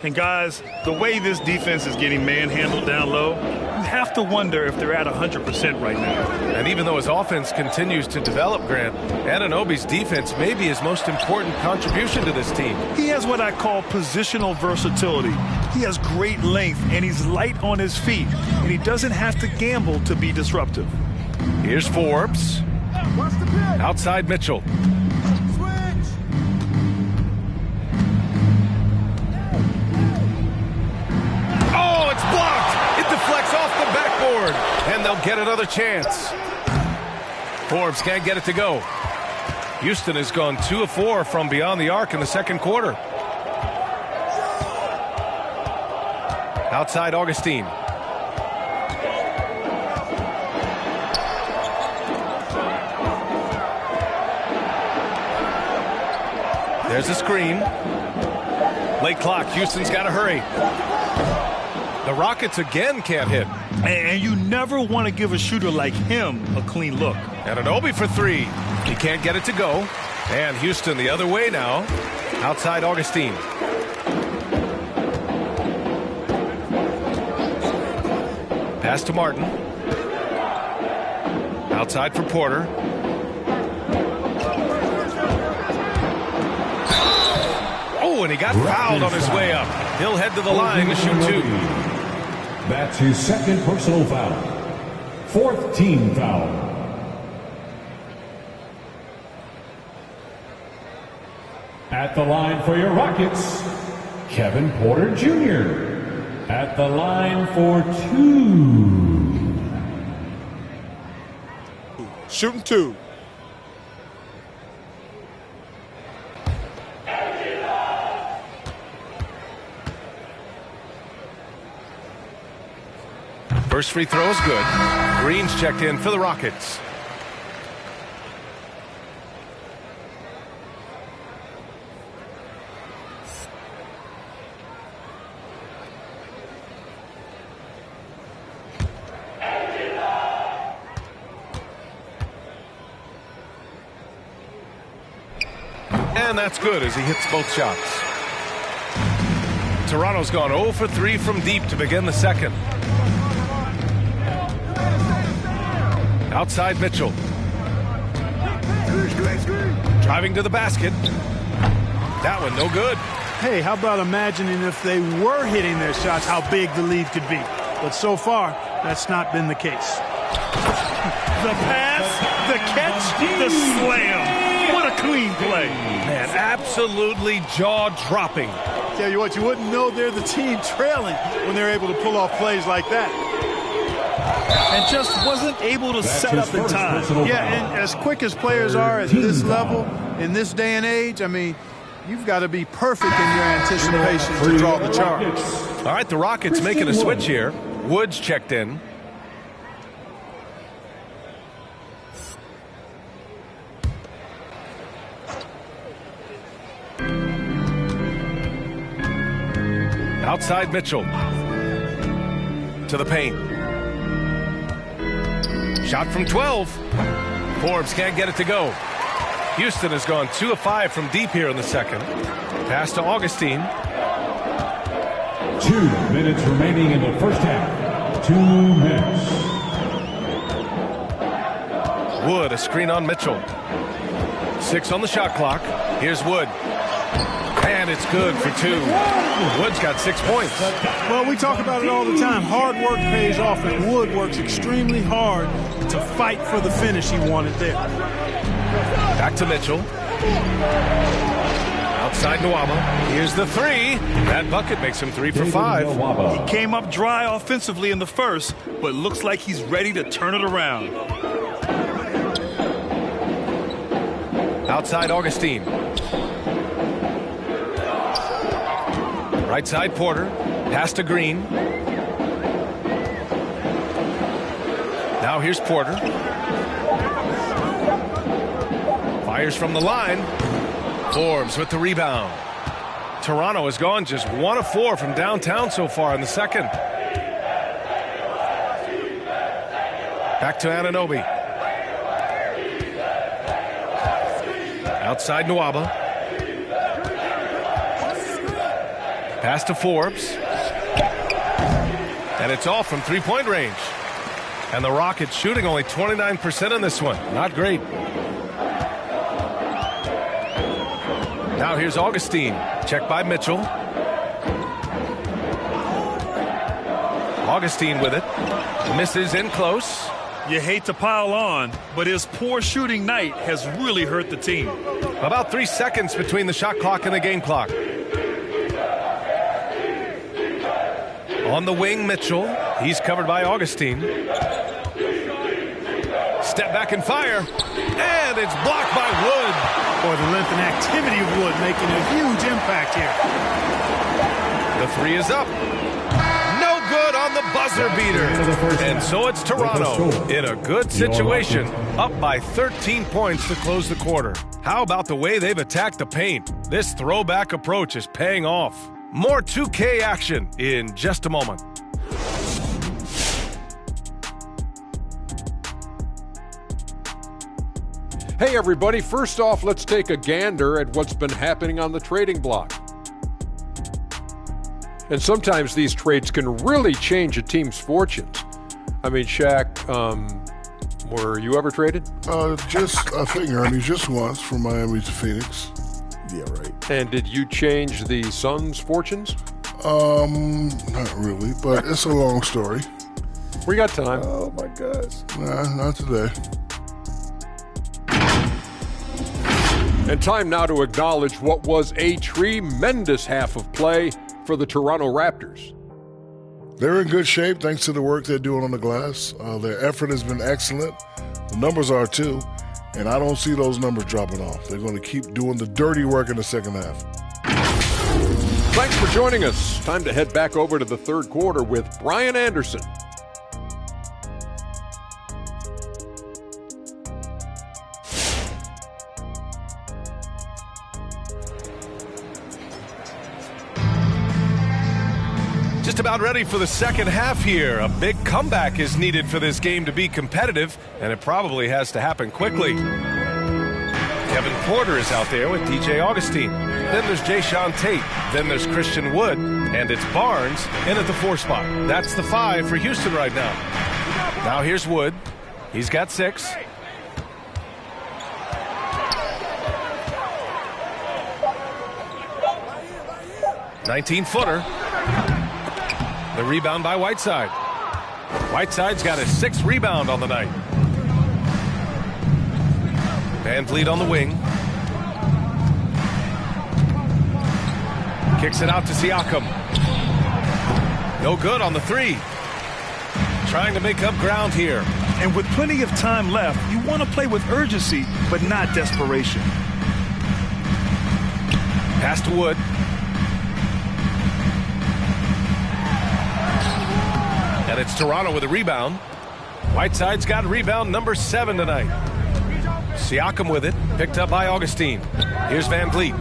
And guys, the way this defense is getting manhandled down low, you have to wonder if they're at 100% right now. And even though his offense continues to develop, Grant, Anunoby's defense may be his most important contribution to this team. He has what I call positional versatility. He has great length, and he's light on his feet, and he doesn't have to gamble to be disruptive. Here's Forbes. Outside Mitchell. Oh, it's blocked. It deflects off the backboard, and they'll get another chance. Forbes can't get it to go. Houston has gone 2 of 4 from beyond the arc in the second quarter. Outside Augustine. There's a screen. Late clock. Houston's got to hurry. The Rockets again can't hit. And you never want to give a shooter like him a clean look. Anunoby for 3. He can't get it to go. And Houston the other way now. Outside Augustine. Pass to Martin. Outside for Porter. Oh, and he got fouled on his way up. He'll head to the line to shoot 2. That's his second personal foul. 4th team foul. At the line for your Rockets, Kevin Porter Jr. At the line for 2. Shooting 2. First free throw is good. Green's checked in for the Rockets. And that's good as he hits both shots. Toronto's gone 0 for 3 from deep to begin the second. Outside Mitchell. Driving to the basket. That one no good. Hey, how about imagining if they were hitting their shots, how big the lead could be. But so far, that's not been the case. The pass, the catch, the slam. What a clean play. Man, absolutely jaw-dropping. Tell you what, you wouldn't know they're the team trailing when they're able to pull off plays like that. And just wasn't able to set up in time. Yeah, and as quick as players are at this level, in this day and age, I mean, you've got to be perfect in your anticipation to draw the charge. All right, the Rockets making a switch here. Woods checked in. Outside Mitchell. To the paint. Shot from 12. Forbes can't get it to go. Houston has gone 2 of 5 from deep here in the second. Pass to Augustine. 2 minutes remaining in the first half. 2 minutes. Wood, a screen on Mitchell. 6 on the shot clock. Here's Wood. And it's good for 2. Wood's got 6 points. Well, we talk about it all the time. Hard work pays off, and Wood works extremely hard to fight for the finish he wanted there. Back to Mitchell. Outside Nwaba. Here's the 3. That bucket makes him 3 for 5. He came up dry offensively in the first, but looks like he's ready to turn it around. Outside Augustine. Right side Porter. Pass to Green. Now here's Porter. Fires from the line. Forbes with the rebound. Toronto has gone just 1 of 4 from downtown so far in the second. Back to Anunoby. Outside Nwaba. Pass to Forbes. And it's off from three-point range. And the Rockets shooting only 29% on this one. Not great. Now here's Augustine. Check by Mitchell. Augustine with it. Misses in close. You hate to pile on, but his poor shooting night has really hurt the team. About 3 seconds between the shot clock and the game clock. On the wing, Mitchell. He's covered by Augustine. Step back and fire. And it's blocked by Wood. Boy, the length and activity of Wood making a huge impact here. The three is up. No good on the buzzer beater. And so it's Toronto in a good situation. Up by 13 points to close the quarter. How about the way they've attacked the paint? This throwback approach is paying off. More 2K action in just a moment. Hey everybody, first off, let's take a gander at what's been happening on the trading block. And sometimes these trades can really change a team's fortunes. I mean, Shaq, were you ever traded? Just, I think, Ernie, just once from Miami to Phoenix. Yeah, right. And did you change the Suns' fortunes? Not really, but it's a long story. We got time. Oh my gosh. Nah, not today. And time now to acknowledge what was a tremendous half of play for the Toronto Raptors. They're in good shape thanks to the work they're doing on the glass. Their effort has been excellent. The numbers are too. And I don't see those numbers dropping off. They're going to keep doing the dirty work in the second half. Thanks for joining us. Time to head back over to the third quarter with Brian Anderson. Just about ready for the second half here. A big comeback is needed for this game to be competitive, and it probably has to happen quickly. Kevin Porter is out there with DJ Augustine. Then there's Jayshawn Tate. Then there's Christian Wood. And it's Barnes in at the 4 spot. That's the 5 for Houston right now. Now here's Wood. He's got 6. (19-footer). The rebound by Whiteside. Whiteside's got his 6th rebound on the night. Van Vliet on the wing. Kicks it out to Siakam. No good on the 3. Trying to make up ground here. And with plenty of time left, you want to play with urgency, but not desperation. Pass to Wood. And it's Toronto with a rebound. Whiteside's got rebound number 7 tonight. Siakam with it, picked up by Augustine. Here's Van Vliet.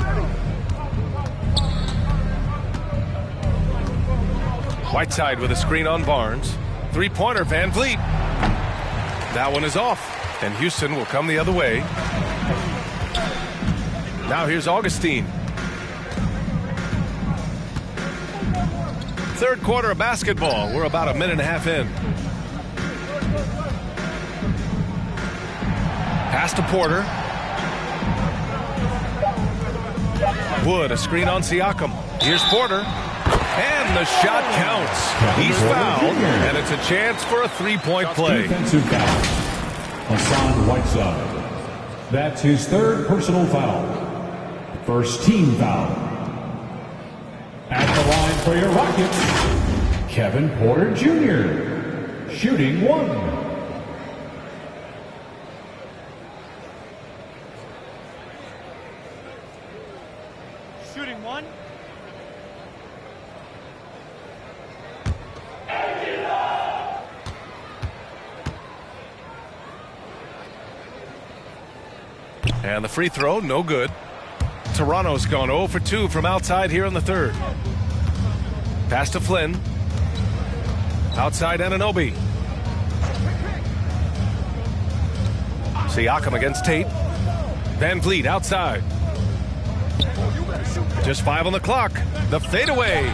Whiteside with a screen on Barnes. 3-pointer, Van Vliet. That one is off, and Houston will come the other way. Now here's Augustine. Third quarter of basketball. We're about a minute and a half in. Pass to Porter. Wood, a screen on Siakam. Here's Porter. And the shot counts. He's fouled, and it's a chance for a 3-point play. Defensive foul. Hassan Whiteside. That's his 3rd personal foul. First team foul. At the line for your Rockets, Kevin Porter Jr. Shooting 1. Shooting 1. And the free throw, no good. Toronto's gone 0 for 2 from outside here in the third. Pass to Flynn. Outside Anunoby. Siakam against Tate. Van Vliet outside. Just 5 on the clock. The fadeaway.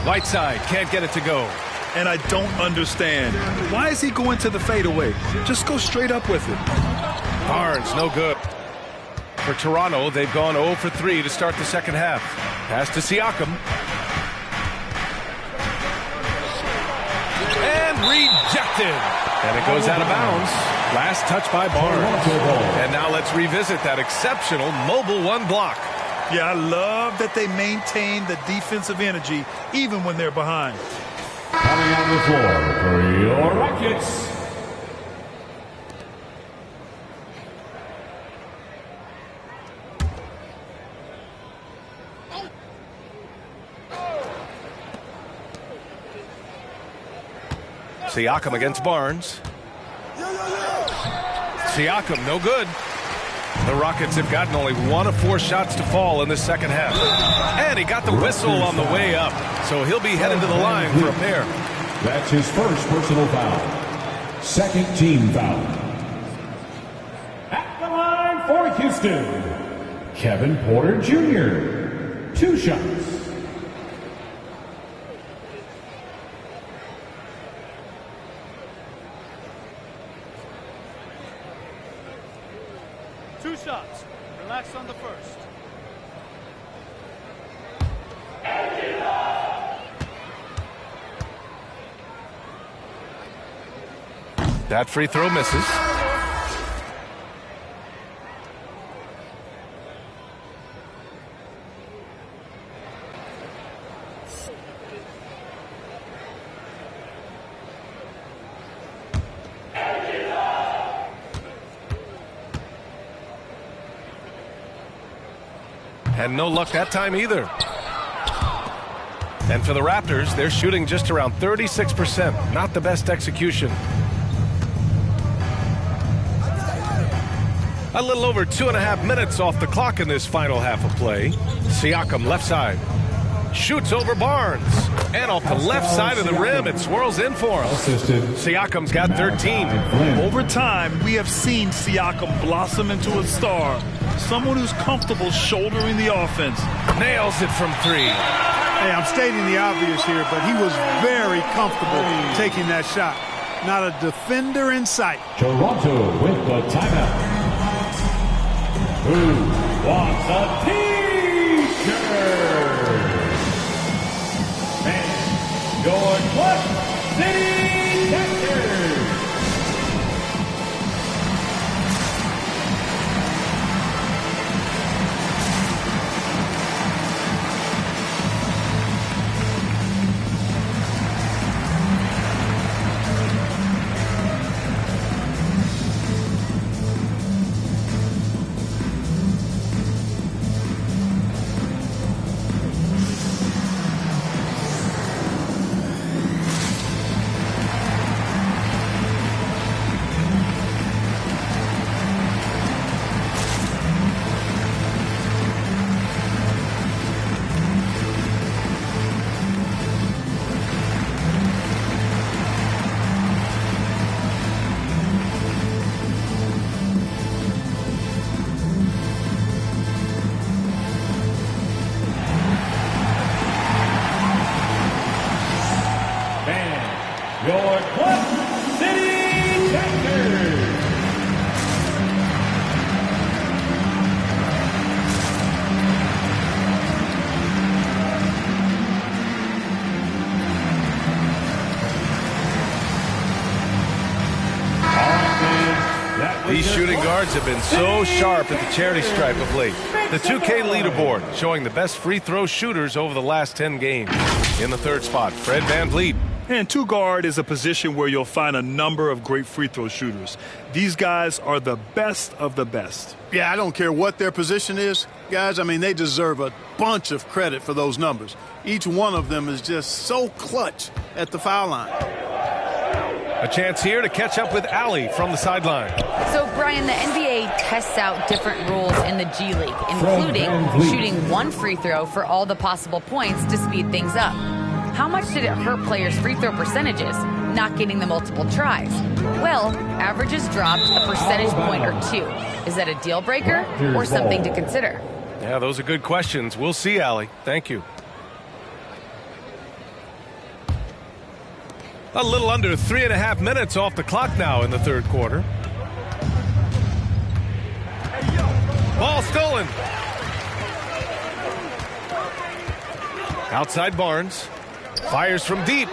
Whiteside can't get it to go. And I don't understand. Why is he going to the fadeaway? Just go straight up with it. Barnes, no good. For Toronto, they've gone 0 for 3 to start the second half. Pass to Siakam. And rejected. And it goes out of bounds. Last touch by Barnes. And now let's revisit that exceptional mobile 1 block. Yeah, I love that they maintain the defensive energy even when they're behind. Coming on the floor for your Rockets, Siakam against Barnes. Siakam, no good. The Rockets have gotten only 1 of 4 shots to fall in the second half. And he got the whistle on the way up, so he'll be headed to the line for a pair. That's his first personal foul. Second team foul. At the line for Houston, Kevin Porter Jr. 2 shots. Shots. Relax on the first. That free throw misses. And no luck that time either. And for the Raptors, they're shooting just around 36%. Not the best execution. A little over 2.5 minutes off the clock in this final half of play. Siakam left side. Shoots over Barnes. And off the left side of the rim, it swirls in for him. Siakam's got 13. Over time, we have seen Siakam blossom into a star. Someone who's comfortable shouldering the offense. Nails it from 3. Hey, I'm stating the obvious here, but he was very comfortable taking that shot. Not a defender in sight. Toronto with the timeout. Who wants a T-shirt? And your Clutch City Captors. Your Clutch City Captors. These shooting guards have been so sharp at the charity stripe of late. The 2K leaderboard showing the best free throw shooters over the last 10 games. In the third spot, Fred VanVleet. And 2 guard is a position where you'll find a number of great free throw shooters. These guys are the best of the best. Yeah, I don't care what their position is, guys. I mean, they deserve a bunch of credit for those numbers. Each one of them is just so clutch at the foul line. A chance here to catch up with Allie from the sideline. So, Brian, the NBA tests out different rules in the G League, including shooting 1 free throw for all the possible points to speed things up. How much did it hurt players' free throw percentages, not getting the multiple tries? Well, averages dropped a percentage point or 2. Is that a deal breaker or something to consider? Yeah, those are good questions. We'll see, Allie. Thank you. A little under 3.5 minutes off the clock now in the third quarter. Ball stolen. Outside Barnes. Fires from deep.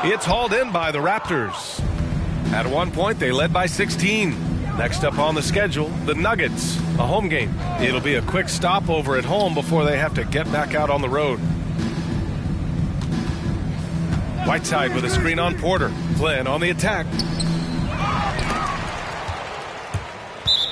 It's hauled in by the Raptors. At one point, they led by 16. Next up on the schedule, the Nuggets, a home game. It'll be a quick stopover at home before they have to get back out on the road. Whiteside with a screen on Porter. Flynn on the attack.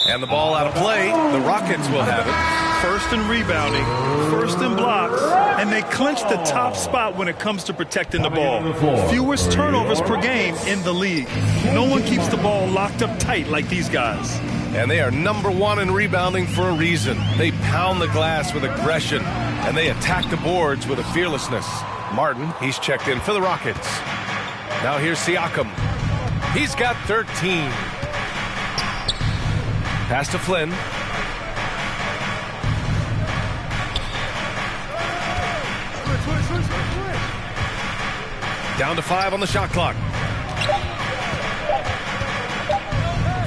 And the ball out of play. The Rockets will have it. First in rebounding, first in blocks, and they clinch the top spot when it comes to protecting the ball. Fewest turnovers per game in the league. No one keeps the ball locked up tight like these guys. And they are number one in rebounding for a reason. They pound the glass with aggression, and they attack the boards with a fearlessness. Martin, he's checked in for the Rockets. Now here's Siakam. He's got 13. Pass to Flynn. Down to 5 on the shot clock.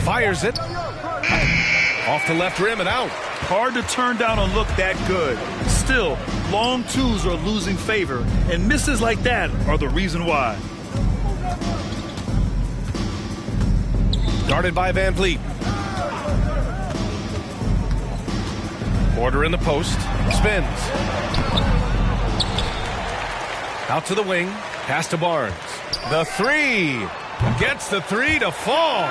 Fires it. Off the left rim and out. Hard to turn down a look that good. Still, long twos are losing favor, and misses like that are the reason why. Guarded by Van Vliet. Porter in the post. Spins. Out to the wing. Pass to Barnes. The three. Gets the three to fall.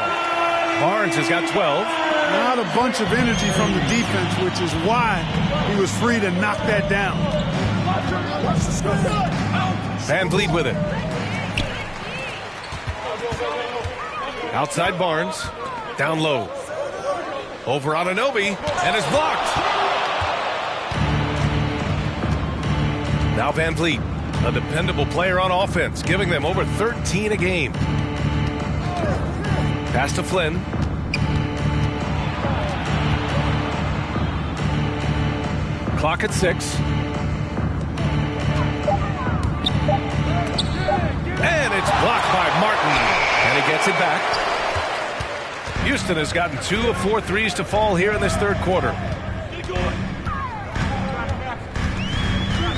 Barnes has got 12. Not a bunch of energy from the defense, which is why he was free to knock that down. Van Vliet with it. Outside Barnes. Down low. Over Anunoby. And is blocked. Now Van Vliet. A dependable player on offense, giving them over 13 a game. Pass to Flynn. Clock at 6. And it's blocked by Martin. And he gets it back. Houston has gotten 2 of 4 threes to fall here in this third quarter.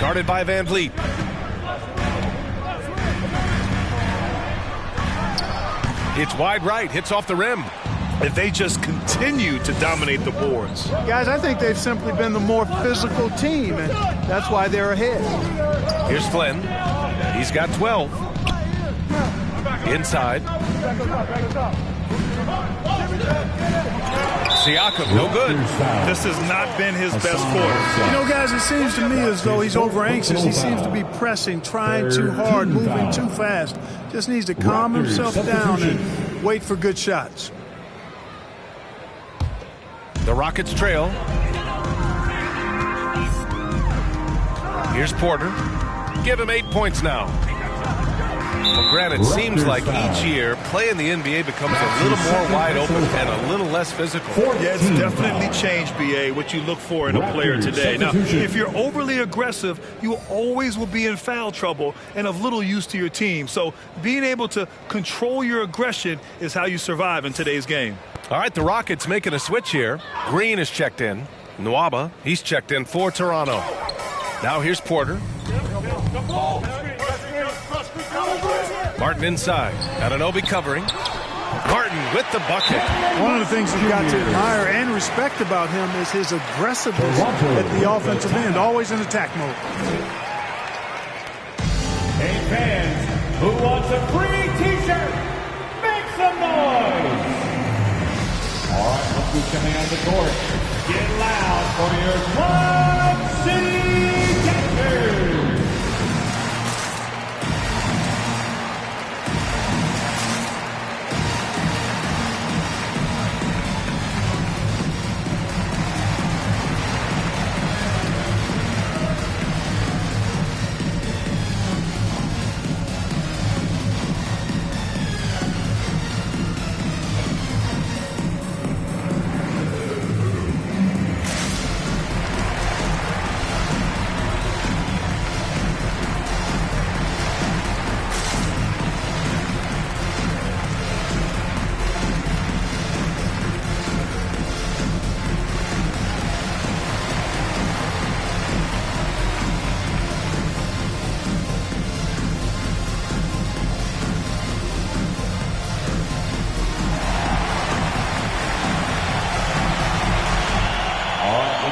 Guarded by Van Vliet. It's wide right, hits off the rim. If they just continue to dominate the boards. Guys, I think they've simply been the more physical team, and that's why they're ahead. Here's Flynn. He's got 12. Inside. Siakam, no good. This has not been his best quarter. You know, guys, it seems to me as though he's over anxious. He seems to be pressing, trying too hard, moving too fast. Just needs to calm himself down and wait for good shots. The Rockets trail. Here's Porter. Give him 8 points now. Well, Grant, it seems like each year play in the NBA becomes a little more wide open and a little less physical. Yeah, it's definitely changed, BA, what you look for in a player today. Now, if you're overly aggressive, you always will be in foul trouble and of little use to your team. So being able to control your aggression is how you survive in today's game. All right, the Rockets making a switch here. Green is checked in. Nwaba, he's checked in for Toronto. Now here's Porter. Martin inside. Anunoby covering. Martin with the bucket. One of the things you've got to admire and respect about him is his aggressiveness at the offensive end, always in attack mode. Hey fans, who wants a free t-shirt? Make some noise! All right, let's be coming on the court. Get loud for your Quad City Captors!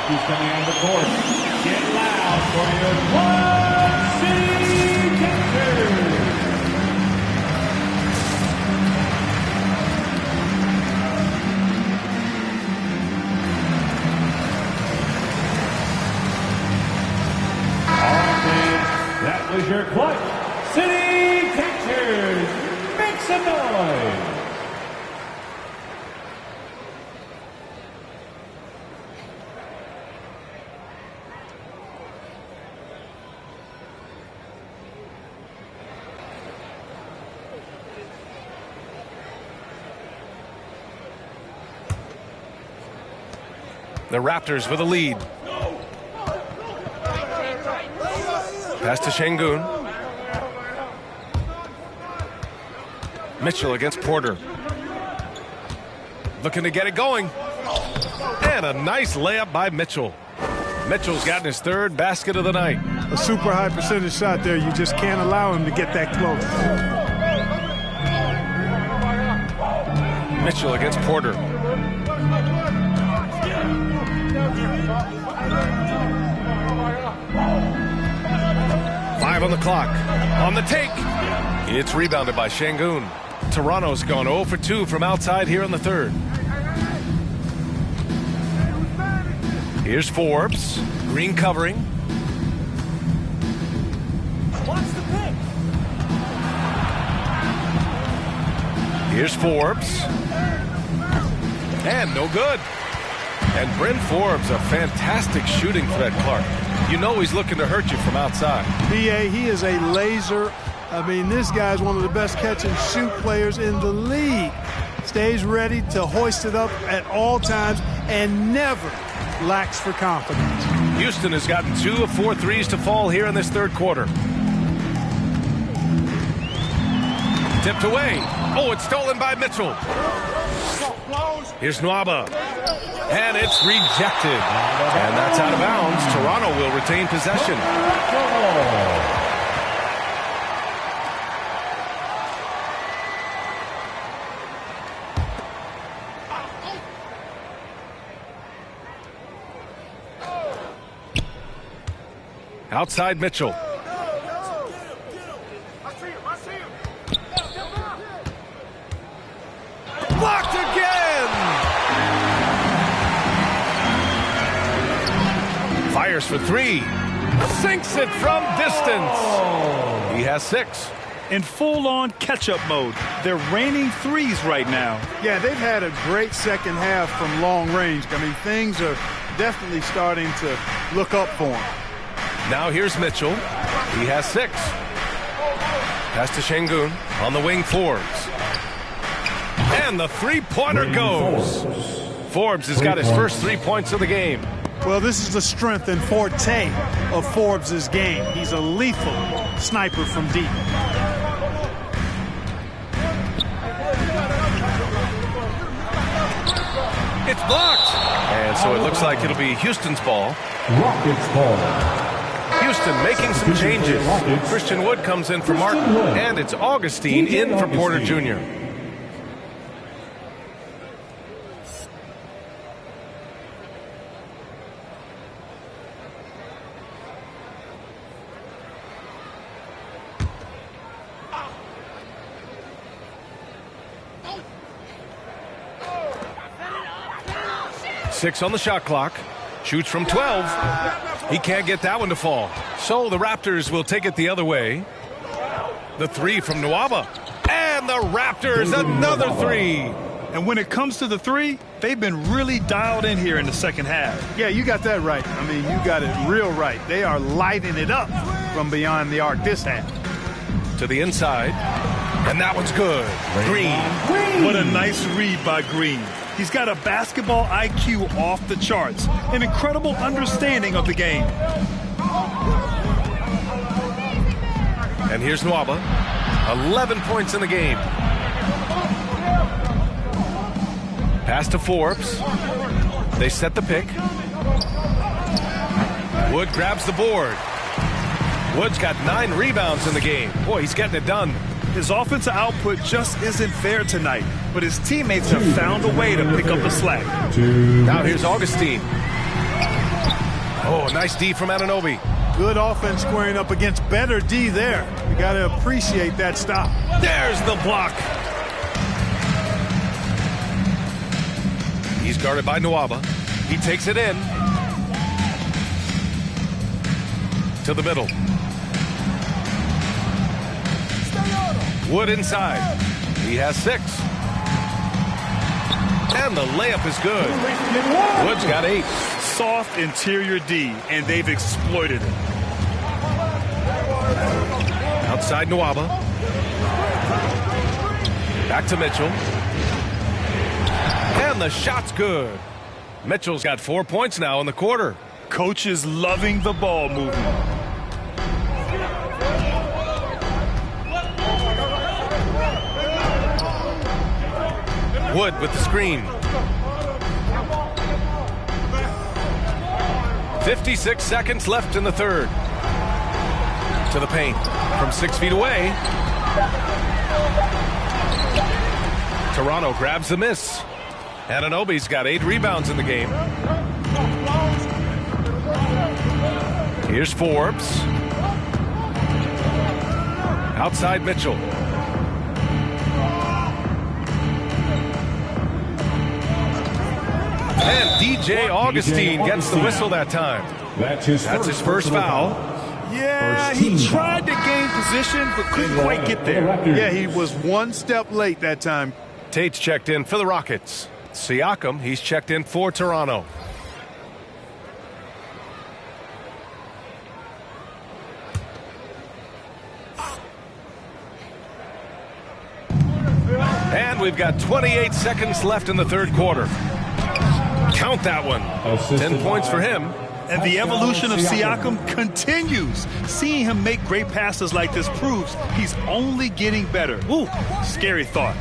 Who's coming on the court? Get loud for your Quad City Captors. That was your Quad City Captors. Make some noise. The Raptors with a lead. Pass to Şengün. Mitchell against Porter. Looking to get it going. And a nice layup by Mitchell. Mitchell's gotten his third basket of the night. A super high percentage shot there. You just can't allow him to get that close. Mitchell against Porter. Five on the clock. On the take. It's rebounded by Şengün. Toronto's gone 0 for 2 from outside here in the third. Here's Forbes. Green covering. Watch the pick. Here's Forbes. And no good. And Bryn Forbes, a fantastic shooting threat, Clark. You know he's looking to hurt you from outside. B.A., he is a laser. I mean, this guy's one of the best catch-and-shoot players in the league. Stays ready to hoist it up at all times and never lacks for confidence. Houston has gotten 2 of 4 threes to fall here in this third quarter. Tipped away. Oh, it's stolen by Mitchell. Here's Nwaba. And it's rejected. And that's out of bounds. Toronto will retain possession. Outside Mitchell. Blocked again! Fires for 3. Sinks it from distance. He has 6. In full-on catch-up mode. They're raining threes right now. Yeah, they've had a great second half from long range. I mean, things are definitely starting to look up for him. Now here's Mitchell. He has 6. Pass to Şengün. On the wing, Forbes. And the three-pointer goes. Forbes has got his first 3 points of the game. Well, this is the strength and forte of Forbes' game. He's a lethal sniper from deep. It's blocked. And so it looks like it'll be Houston's ball. Rockets ball. Houston making some changes. Christian Wood comes in for Martin, and it's Augustine in for Porter Jr. Six on the shot clock. Shoots from 12. He can't get that one to fall. So the Raptors will take it the other way. The 3 from Nwaba. And the Raptors, another 3. And when it comes to the 3, they've been really dialed in here in the second half. Yeah, you got that right. I mean, you got it real right. They are lighting it up from beyond the arc this half. To the inside. And that one's good. Green. What a nice read by Green. He's got a basketball IQ off the charts, an incredible understanding of the game. And here's Nwaba. 11 points in the game. Pass to Forbes. They set the pick. Wood grabs the board. Wood's got 9 rebounds in the game. Boy, he's getting it done. His offensive output just isn't there tonight, but his teammates have found a way to pick up the slack. Now here's Augustine. Oh, nice D from Anunoby. Good offense squaring up against better D there. You got to appreciate that stop. There's the block. He's guarded by Nwaba. He takes it in. To the middle. Wood inside. He has 6. And the layup is good. Wood's got 8. Soft interior D, and they've exploited it. Outside Nwaba. Back to Mitchell. And the shot's good. Mitchell's got 4 points now in the quarter. Coach is loving the ball movement. Wood with the screen. 56 seconds left in the third. To the paint from 6 feet away. Toronto grabs the miss. Anunoby's got 8 rebounds in the game. Here's Forbes. Outside Mitchell. And DJ Augustine gets the whistle that time. That's his first foul. Yeah, he tried to gain position, but couldn't quite get there. Yeah, he was 1 step late that time. Tate's checked in for the Rockets. Siakam, he's checked in for Toronto. And we've got 28 seconds left in the third quarter. Count that one. 10 points for him. And the evolution of Siakam continues. Seeing him make great passes like this proves he's only getting better. Ooh, scary thought.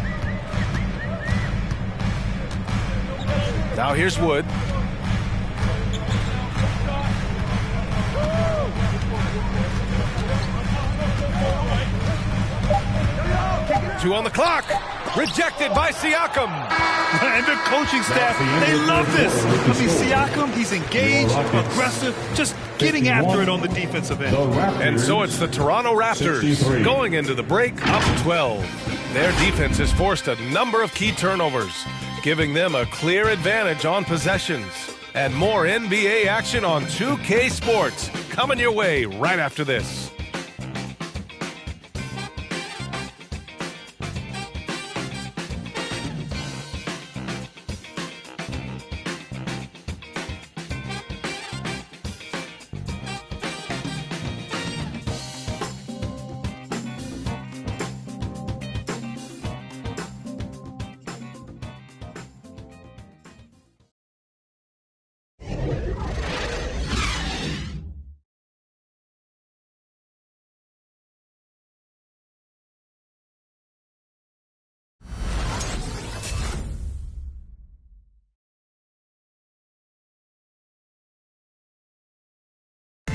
Now here's Wood. Two on the clock. Rejected by Siakam. And the coaching staff, they love this. I mean, Siakam, he's engaged, aggressive, just getting after it on the defensive end. And so it's the Toronto Raptors going into the break up 12. Their defense has forced a number of key turnovers, giving them a clear advantage on possessions. And more NBA action on 2K Sports coming your way right after this.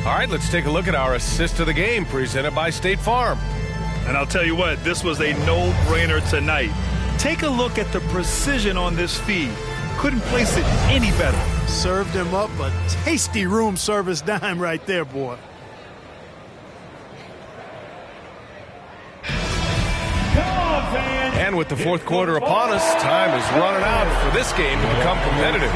All right, let's take a look at our assist of the game presented by State Farm. And I'll tell you what, this was a no-brainer tonight. Take a look at the precision on this feed. Couldn't place it any better. Served him up a tasty room service dime right there, boy. And with the fourth quarter upon us, time is running out for this game to become competitive.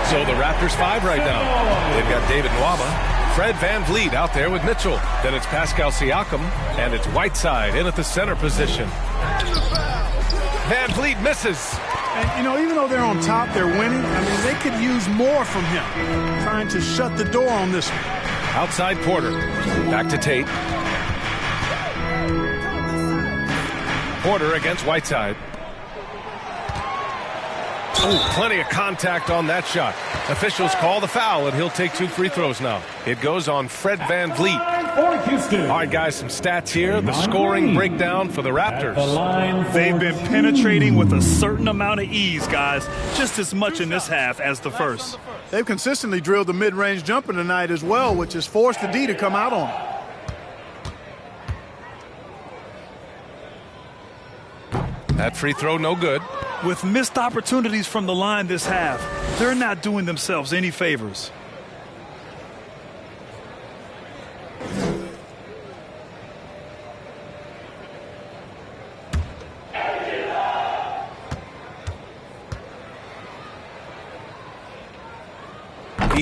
So the Raptors 5 right now. They've got David Nwaba, Fred VanVleet out there with Mitchell. Then it's Pascal Siakam, and it's Whiteside in at the center position. VanVleet misses. And, you know, even though they're on top, they're winning. I mean, they could use more from him. Trying to shut the door on this one. Outside Porter. Back to Tate. Porter against Whiteside. Oh, plenty of contact on that shot. Officials call the foul, and he'll take 2 free throws now. It goes on Fred VanVleet. All right, guys, some stats here. The scoring breakdown for the Raptors. They've been penetrating with a certain amount of ease, guys. Just as much in this half as the first. They've consistently drilled the mid-range jumper tonight as well, which has forced the D to come out on them. That free throw, no good. With missed opportunities from the line this half, they're not doing themselves any favors.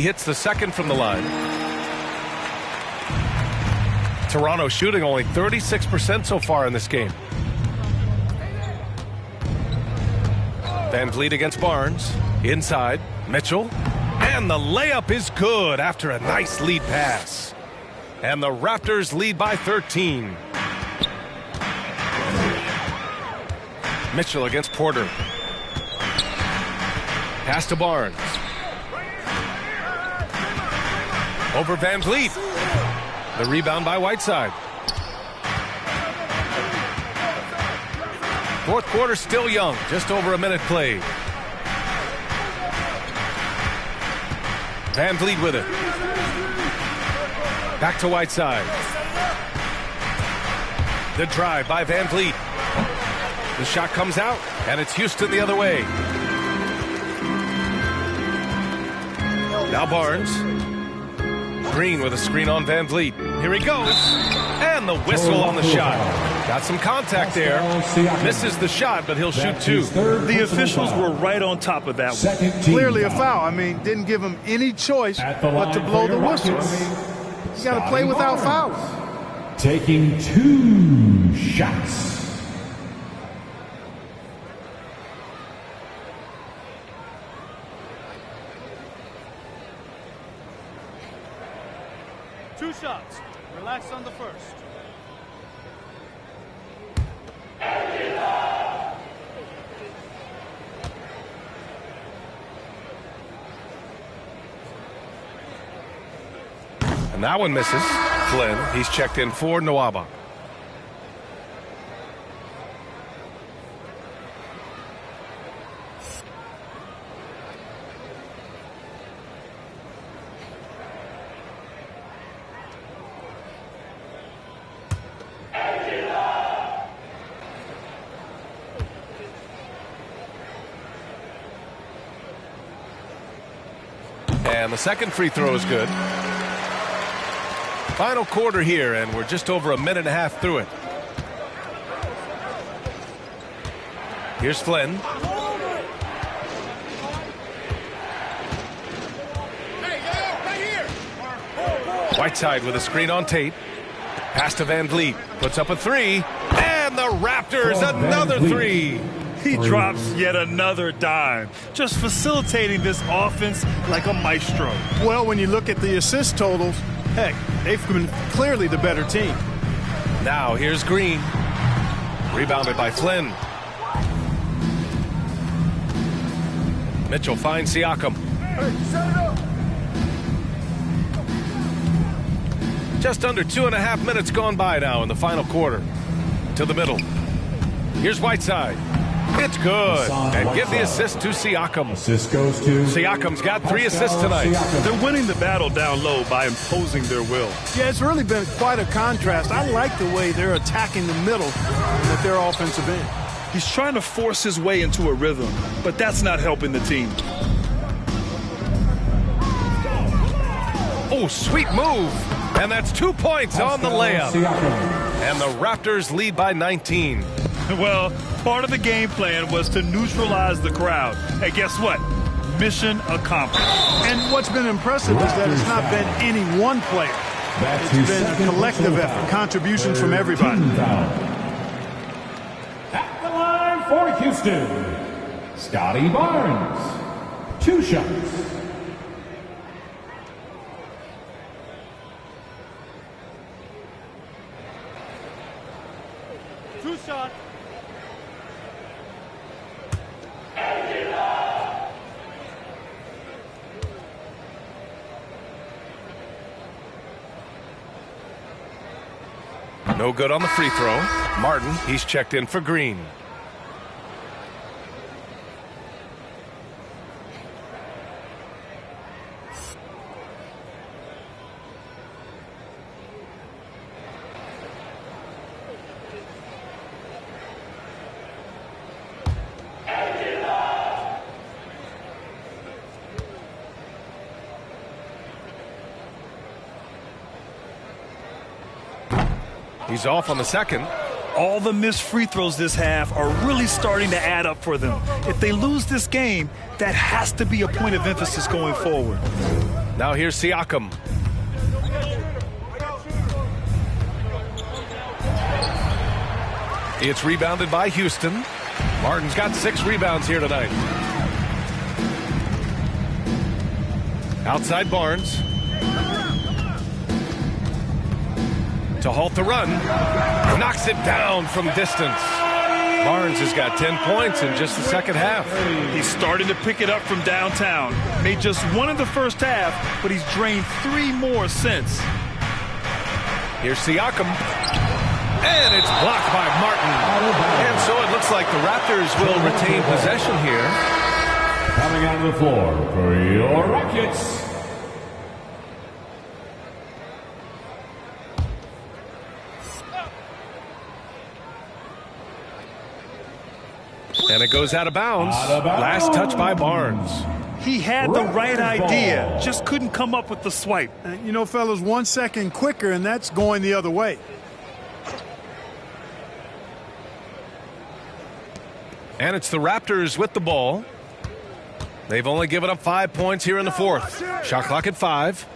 hits the second from the line. Toronto shooting only 36% so far in this game. Van Vliet against Barnes. Inside, Mitchell. And the layup is good after a nice lead pass. And the Raptors lead by 13. Mitchell against Porter. Pass to Barnes. Over Van Vliet. The rebound by Whiteside. Fourth quarter still young. Just over a minute played. Van Vliet with it. Back to Whiteside. The drive by Van Vliet. The shot comes out, and it's Houston the other way. Now Barnes. Green with a screen on Van Vliet. Here he goes. And the whistle on the shot. Got some contact there. Misses the shot, but he'll shoot two. The officials were right on top of that one. Clearly a foul. I mean, didn't give him any choice but to blow the whistle. I mean, you got to play without fouls. Taking 2 shots. Two shots. Relax on the first. And that one misses. Flynn, he's checked in for Nwaba. And the second free throw is good. Final quarter here, and we're just over a minute and a half through it. Here's Flynn. Whiteside with a screen on Tate. Pass to Van Vliet. Puts up a three. And the Raptors, another three. He drops yet another dime, just facilitating this offense like a maestro. Well, when you look at the assist totals, heck, they've been clearly the better team. Now here's Green. Rebounded by Flynn. Mitchell finds Siakam. Just under 2.5 minutes gone by now in the final quarter. To the middle. Here's Whiteside. It's good. And give the assist to Siakam. Assist goes to Siakam's got 3 assists tonight. They're winning the battle down low by imposing their will. Yeah, it's really been quite a contrast. I like the way they're attacking the middle at their offensive end. He's trying to force his way into a rhythm, but that's not helping the team. Oh, sweet move. And that's 2 points on the layup. And the Raptors lead by 19. Well, part of the game plan was to neutralize the crowd. Hey, guess what? Mission accomplished. And what's been impressive is that it's not been any one player. It's been a collective effort, contributions from everybody. At the line for Houston, Scotty Barnes. 2 shots. Two shots. No good on the free throw. Martin, he's checked in for Green. He's off on the second. All the missed free throws this half are really starting to add up for them. If they lose this game, that has to be a point of emphasis going forward. Now here's Siakam. It's rebounded by Houston. Martin's got 6 rebounds here tonight. Outside Barnes. To halt the run. Knocks it down from distance. Barnes has got 10 points in just the second half. He's starting to pick it up from downtown. Made just 1 in the first half, but he's drained 3 more since. Here's Siakam. And it's blocked by Martin. And so it looks like the Raptors will retain possession here. Coming out of the floor for your Rockets, and it goes out of bounds. Last touch by Barnes. He had the right idea, just couldn't come up with the swipe. You know, fellas, 1 second quicker, and that's going the other way. And it's the Raptors with the ball. They've only given up 5 points here in the fourth. Shot clock at 5.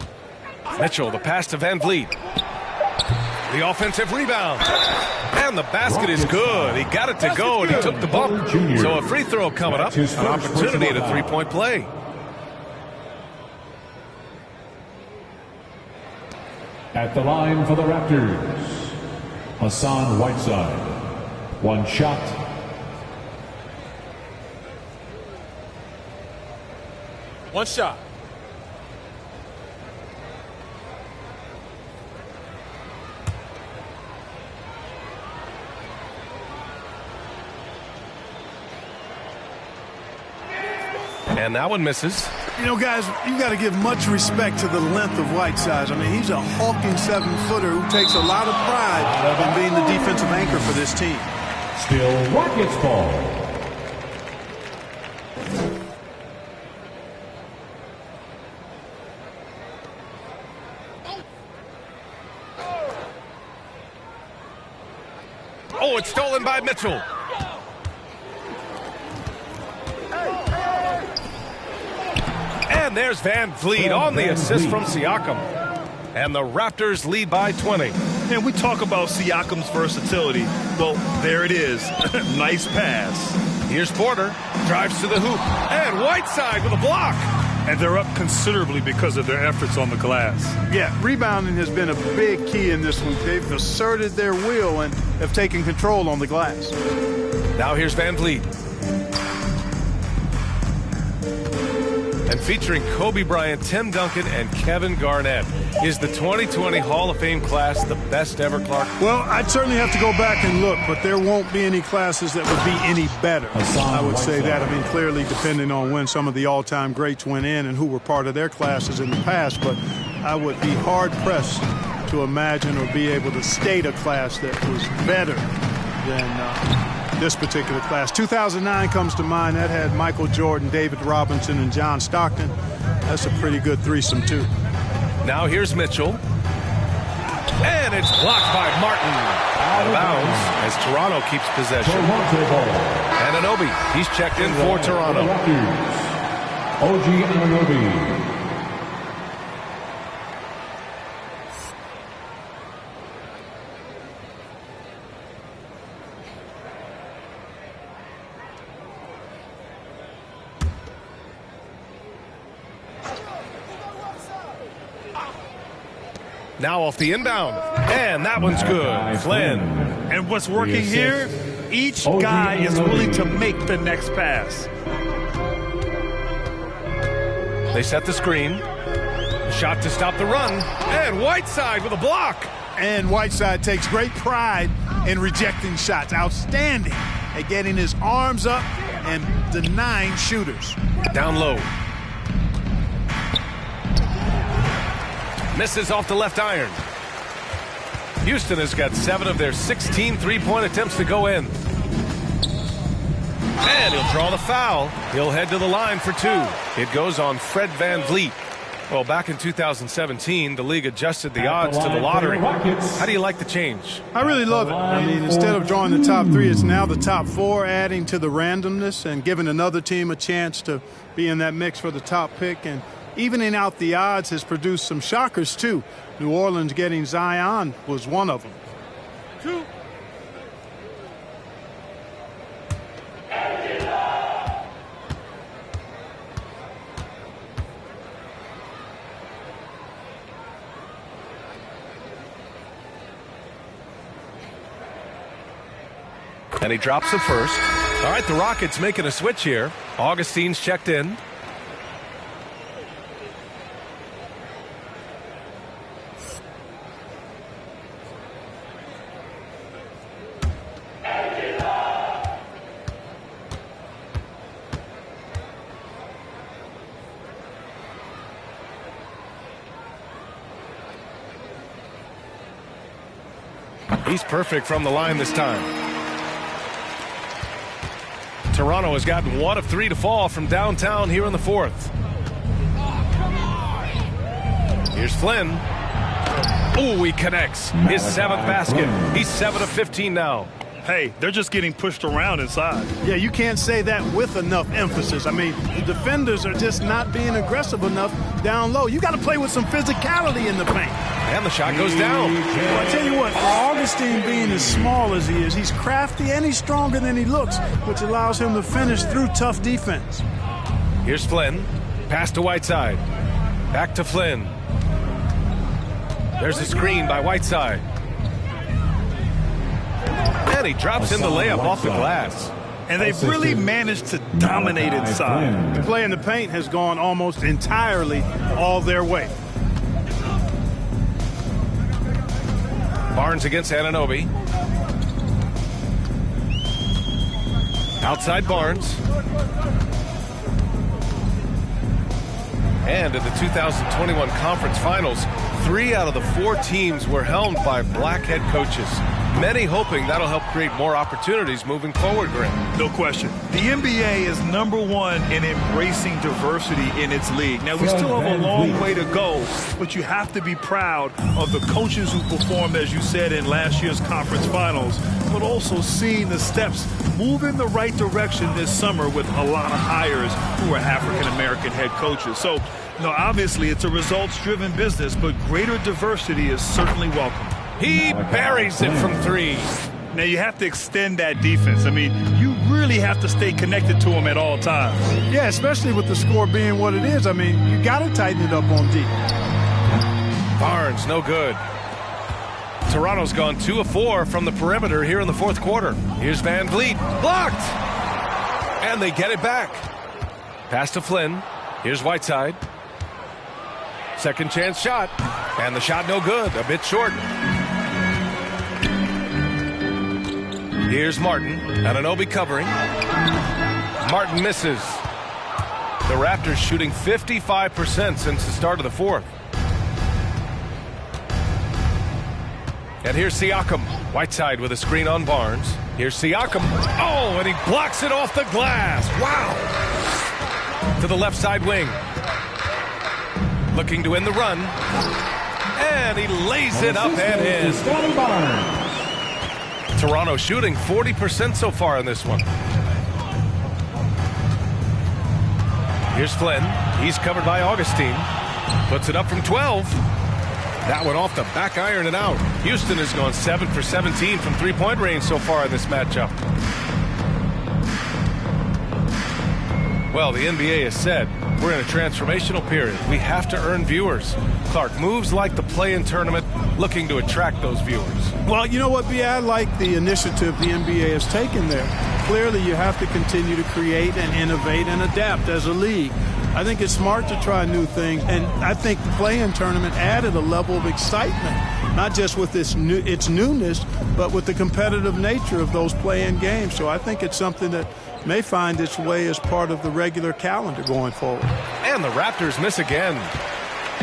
Mitchell, the pass to Van Vliet. The offensive rebound. And the basket is good. He got it to go, and he took the bump. So a free throw coming up. An opportunity at a 3-point play. at the line for the Raptors, Hassan Whiteside. 1 shot. One shot. And that one misses. You know, guys, you got to give much respect to the length of Whiteside. I mean, he's a hulking 7-footer who takes a lot of pride in being the defensive anchor for this team. Still Rockets ball. Oh, it's stolen by Mitchell. And there's Van Vliet on the assist from Siakam. And the Raptors lead by 20. And we talk about Siakam's versatility. Well, there it is. Nice pass. Here's Porter. Drives to the hoop. And Whiteside with a block. And they're up considerably because of their efforts on the glass. Yeah, rebounding has been a big key in this one. They've asserted their will and have taken control on the glass. Now here's Van Vliet. And featuring Kobe Bryant, Tim Duncan, and Kevin Garnett. Is the 2020 Hall of Fame class the best ever, Clark? Well, I'd certainly have to go back and look, but there won't be any classes that would be any better. I would say that. I mean, clearly depending on when some of the all-time greats went in and who were part of their classes in the past, but I would be hard-pressed to imagine or be able to state a class that was better than this particular class. 2009 comes to mind. That had Michael Jordan, David Robinson, and John Stockton. That's a pretty good threesome, too. Now here's Mitchell. And it's blocked by Martin. Out of bounds as Toronto keeps possession. And Anunoby, he's checked in for Toronto. OG Anunoby. Now off the inbound. And that one's good. Flynn. And what's working here, each guy is willing to make the next pass. They set the screen. Shot to stop the run. And Whiteside with a block. And Whiteside takes great pride in rejecting shots. Outstanding at getting his arms up and denying shooters. Down low. Misses off the left iron. Houston has got 7 of their 16 3-point attempts to go in. And he'll draw the foul. He'll head to the line for 2. It goes on Fred Van Vliet. Well, back in 2017, the league adjusted the odds to the lottery. How do you like the change? I really love it. I mean, instead of drawing the top 3, it's now the top 4, adding to the randomness and giving another team a chance to be in that mix for the top pick. And evening out the odds has produced some shockers, too. New Orleans getting Zion was one of them. 2. And he drops the first. All right, the Rockets making a switch here. Augustine's checked in. He's perfect from the line this time. Toronto has gotten 1 of 3 to fall from downtown here in the fourth. Here's Flynn. Oh, he connects. His 7th basket. He's 7 of 15 now. Hey, they're just getting pushed around inside. Yeah, you can't say that with enough emphasis. I mean, the defenders are just not being aggressive enough down low. You got to play with some physicality in the paint. And the shot goes down. Well, I tell you what, for Augustine being as small as he is, he's crafty and he's stronger than he looks, which allows him to finish through tough defense. Here's Flynn. Pass to Whiteside. Back to Flynn. There's a screen by Whiteside. And he drops in the layup off the glass. And they've really managed to dominate inside. The play in the paint has gone almost entirely all their way. Barnes against Anunoby. Outside Barnes. And in the 2021 conference finals, 3 out of the 4 teams were helmed by black head coaches. Many hoping that'll help create more opportunities moving forward, Grant. No question. The NBA is #1 in embracing diversity in its league. Now, we still have a long way to go, but you have to be proud of the coaches who performed, as you said, in last year's conference finals, but also seeing the steps move in the right direction this summer with a lot of hires who are African-American head coaches. So, obviously it's a results-driven business, but greater diversity is certainly welcome. He buries it from 3. Now, you have to extend that defense. I mean, you really have to stay connected to him at all times. Yeah, especially with the score being what it is. I mean, you got to tighten it up on D. Barnes, no good. Toronto's gone 2 of 4 from the perimeter here in the fourth quarter. Here's Van Vliet. Blocked! And they get it back. Pass to Flynn. Here's Whiteside. Second chance shot. And the shot no good. A bit short. Here's Martin. Anunoby covering. Martin misses. The Raptors shooting 55% since the start of the fourth. And here's Siakam. Whiteside with a screen on Barnes. Here's Siakam. Oh, and he blocks it off the glass. Wow. To the left side wing. Looking to win the run. And he lays it up and in. Toronto shooting 40% so far in this one. Here's Flynn. He's covered by Augustine. Puts it up from 12. That one off the back iron and out. Houston has gone 7 for 17 from three-point range so far in this matchup. Well, the NBA has said we're in a transformational period. We have to earn viewers. Clark, moves like the play-in tournament looking to attract those viewers. Well, you know what, B? I like the initiative the NBA has taken there. Clearly, you have to continue to create and innovate and adapt as a league. I think it's smart to try new things, and I think the play-in tournament added a level of excitement, not just with its newness, but with the competitive nature of those play-in games. So I think it's something that may find its way as part of the regular calendar going forward. And the Raptors miss again.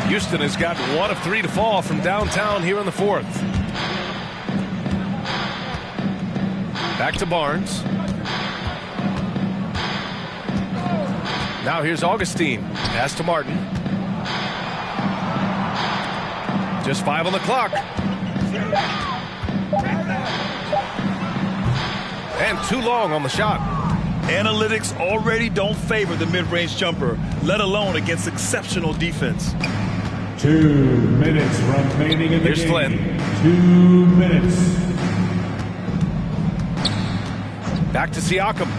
Houston has got 1 of 3 to fall from downtown here in the fourth. Back to Barnes. Now here's Augustine. Pass to Martin. Just 5 on the clock. And too long on the shot. Analytics already don't favor the mid-range jumper, let alone against exceptional defense. 2 minutes remaining in the Here's game. Flynn. 2 minutes. Back to Siakam.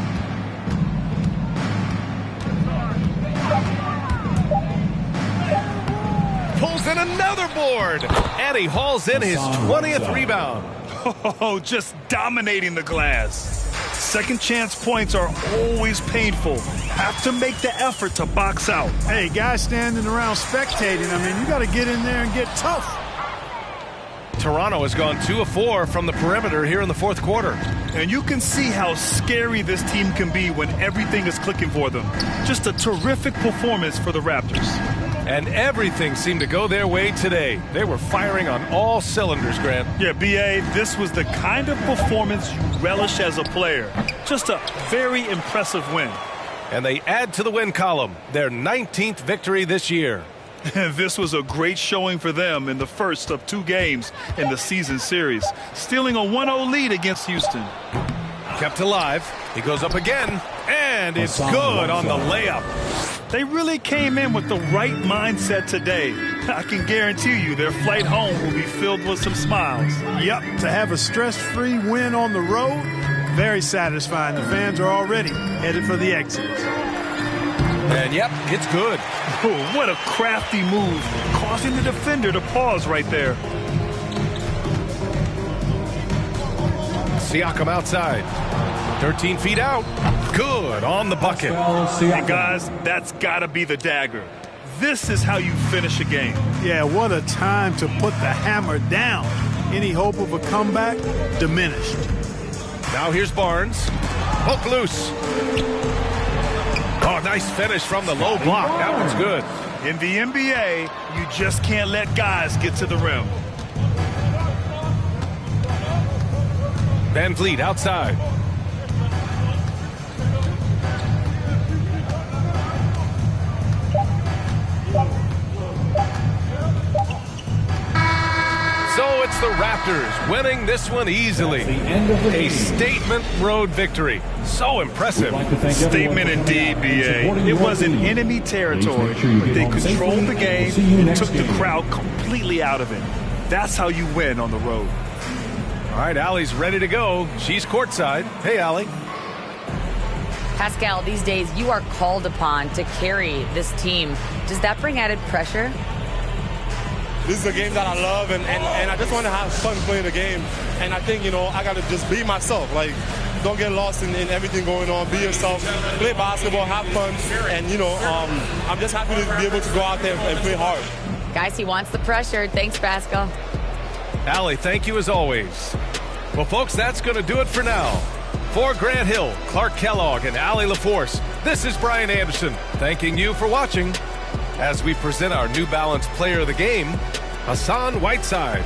Pulls in another board. And he hauls in his 20th rebound. Oh, just dominating the glass. Second chance points are always painful. Have to make the effort to box out. Hey, guys standing around spectating, I mean, you got to get in there and get tough. Toronto has gone 2 of 4 from the perimeter here in the fourth quarter. And you can see how scary this team can be when everything is clicking for them. Just a terrific performance for the Raptors. And everything seemed to go their way today. They were firing on all cylinders, Grant. Yeah, B.A., this was the kind of performance you relish as a player. Just a very impressive win. And they add to the win column, their 19th victory this year. And this was a great showing for them in the first of 2 games in the season series, stealing a 1-0 lead against Houston. Kept alive. He goes up again, and it's good on the layup. They really came in with the right mindset today. I can guarantee you their flight home will be filled with some smiles. Yep, to have a stress-free win on the road, very satisfying. The fans are already headed for the exit. And yep, it's good. Oh, what a crafty move, causing the defender to pause right there. Siakam outside. 13 feet out. Good on the bucket. And guys, that's got to be the dagger. This is how you finish a game. Yeah, what a time to put the hammer down. Any hope of a comeback diminished. Now here's Barnes. Hook loose. Oh, nice finish from the low block. That one's good. In the NBA, you just can't let guys get to the rim. Van Vliet outside. So it's the Raptors winning this one easily. A statement road victory. So impressive. Statement indeed, B.A. It was in enemy territory, but they controlled the game and took the crowd completely out of it. That's how you win on the road. All right, Allie's ready to go. She's courtside. Hey, Allie. Pascal, these days you are called upon to carry this team. Does that bring added pressure? This is a game that I love, and I just want to have fun playing the game. And I think, I got to just be myself. Like, don't get lost in everything going on. Be yourself. Play basketball, have fun. And, I'm just happy to be able to go out there and play hard. Guys, he wants the pressure. Thanks, Pascal. Allie, thank you as always. Well, folks, that's going to do it for now. For Grant Hill, Clark Kellogg, and Allie LaForce, this is Brian Anderson thanking you for watching as we present our New Balance Player of the Game, Hassan Whiteside.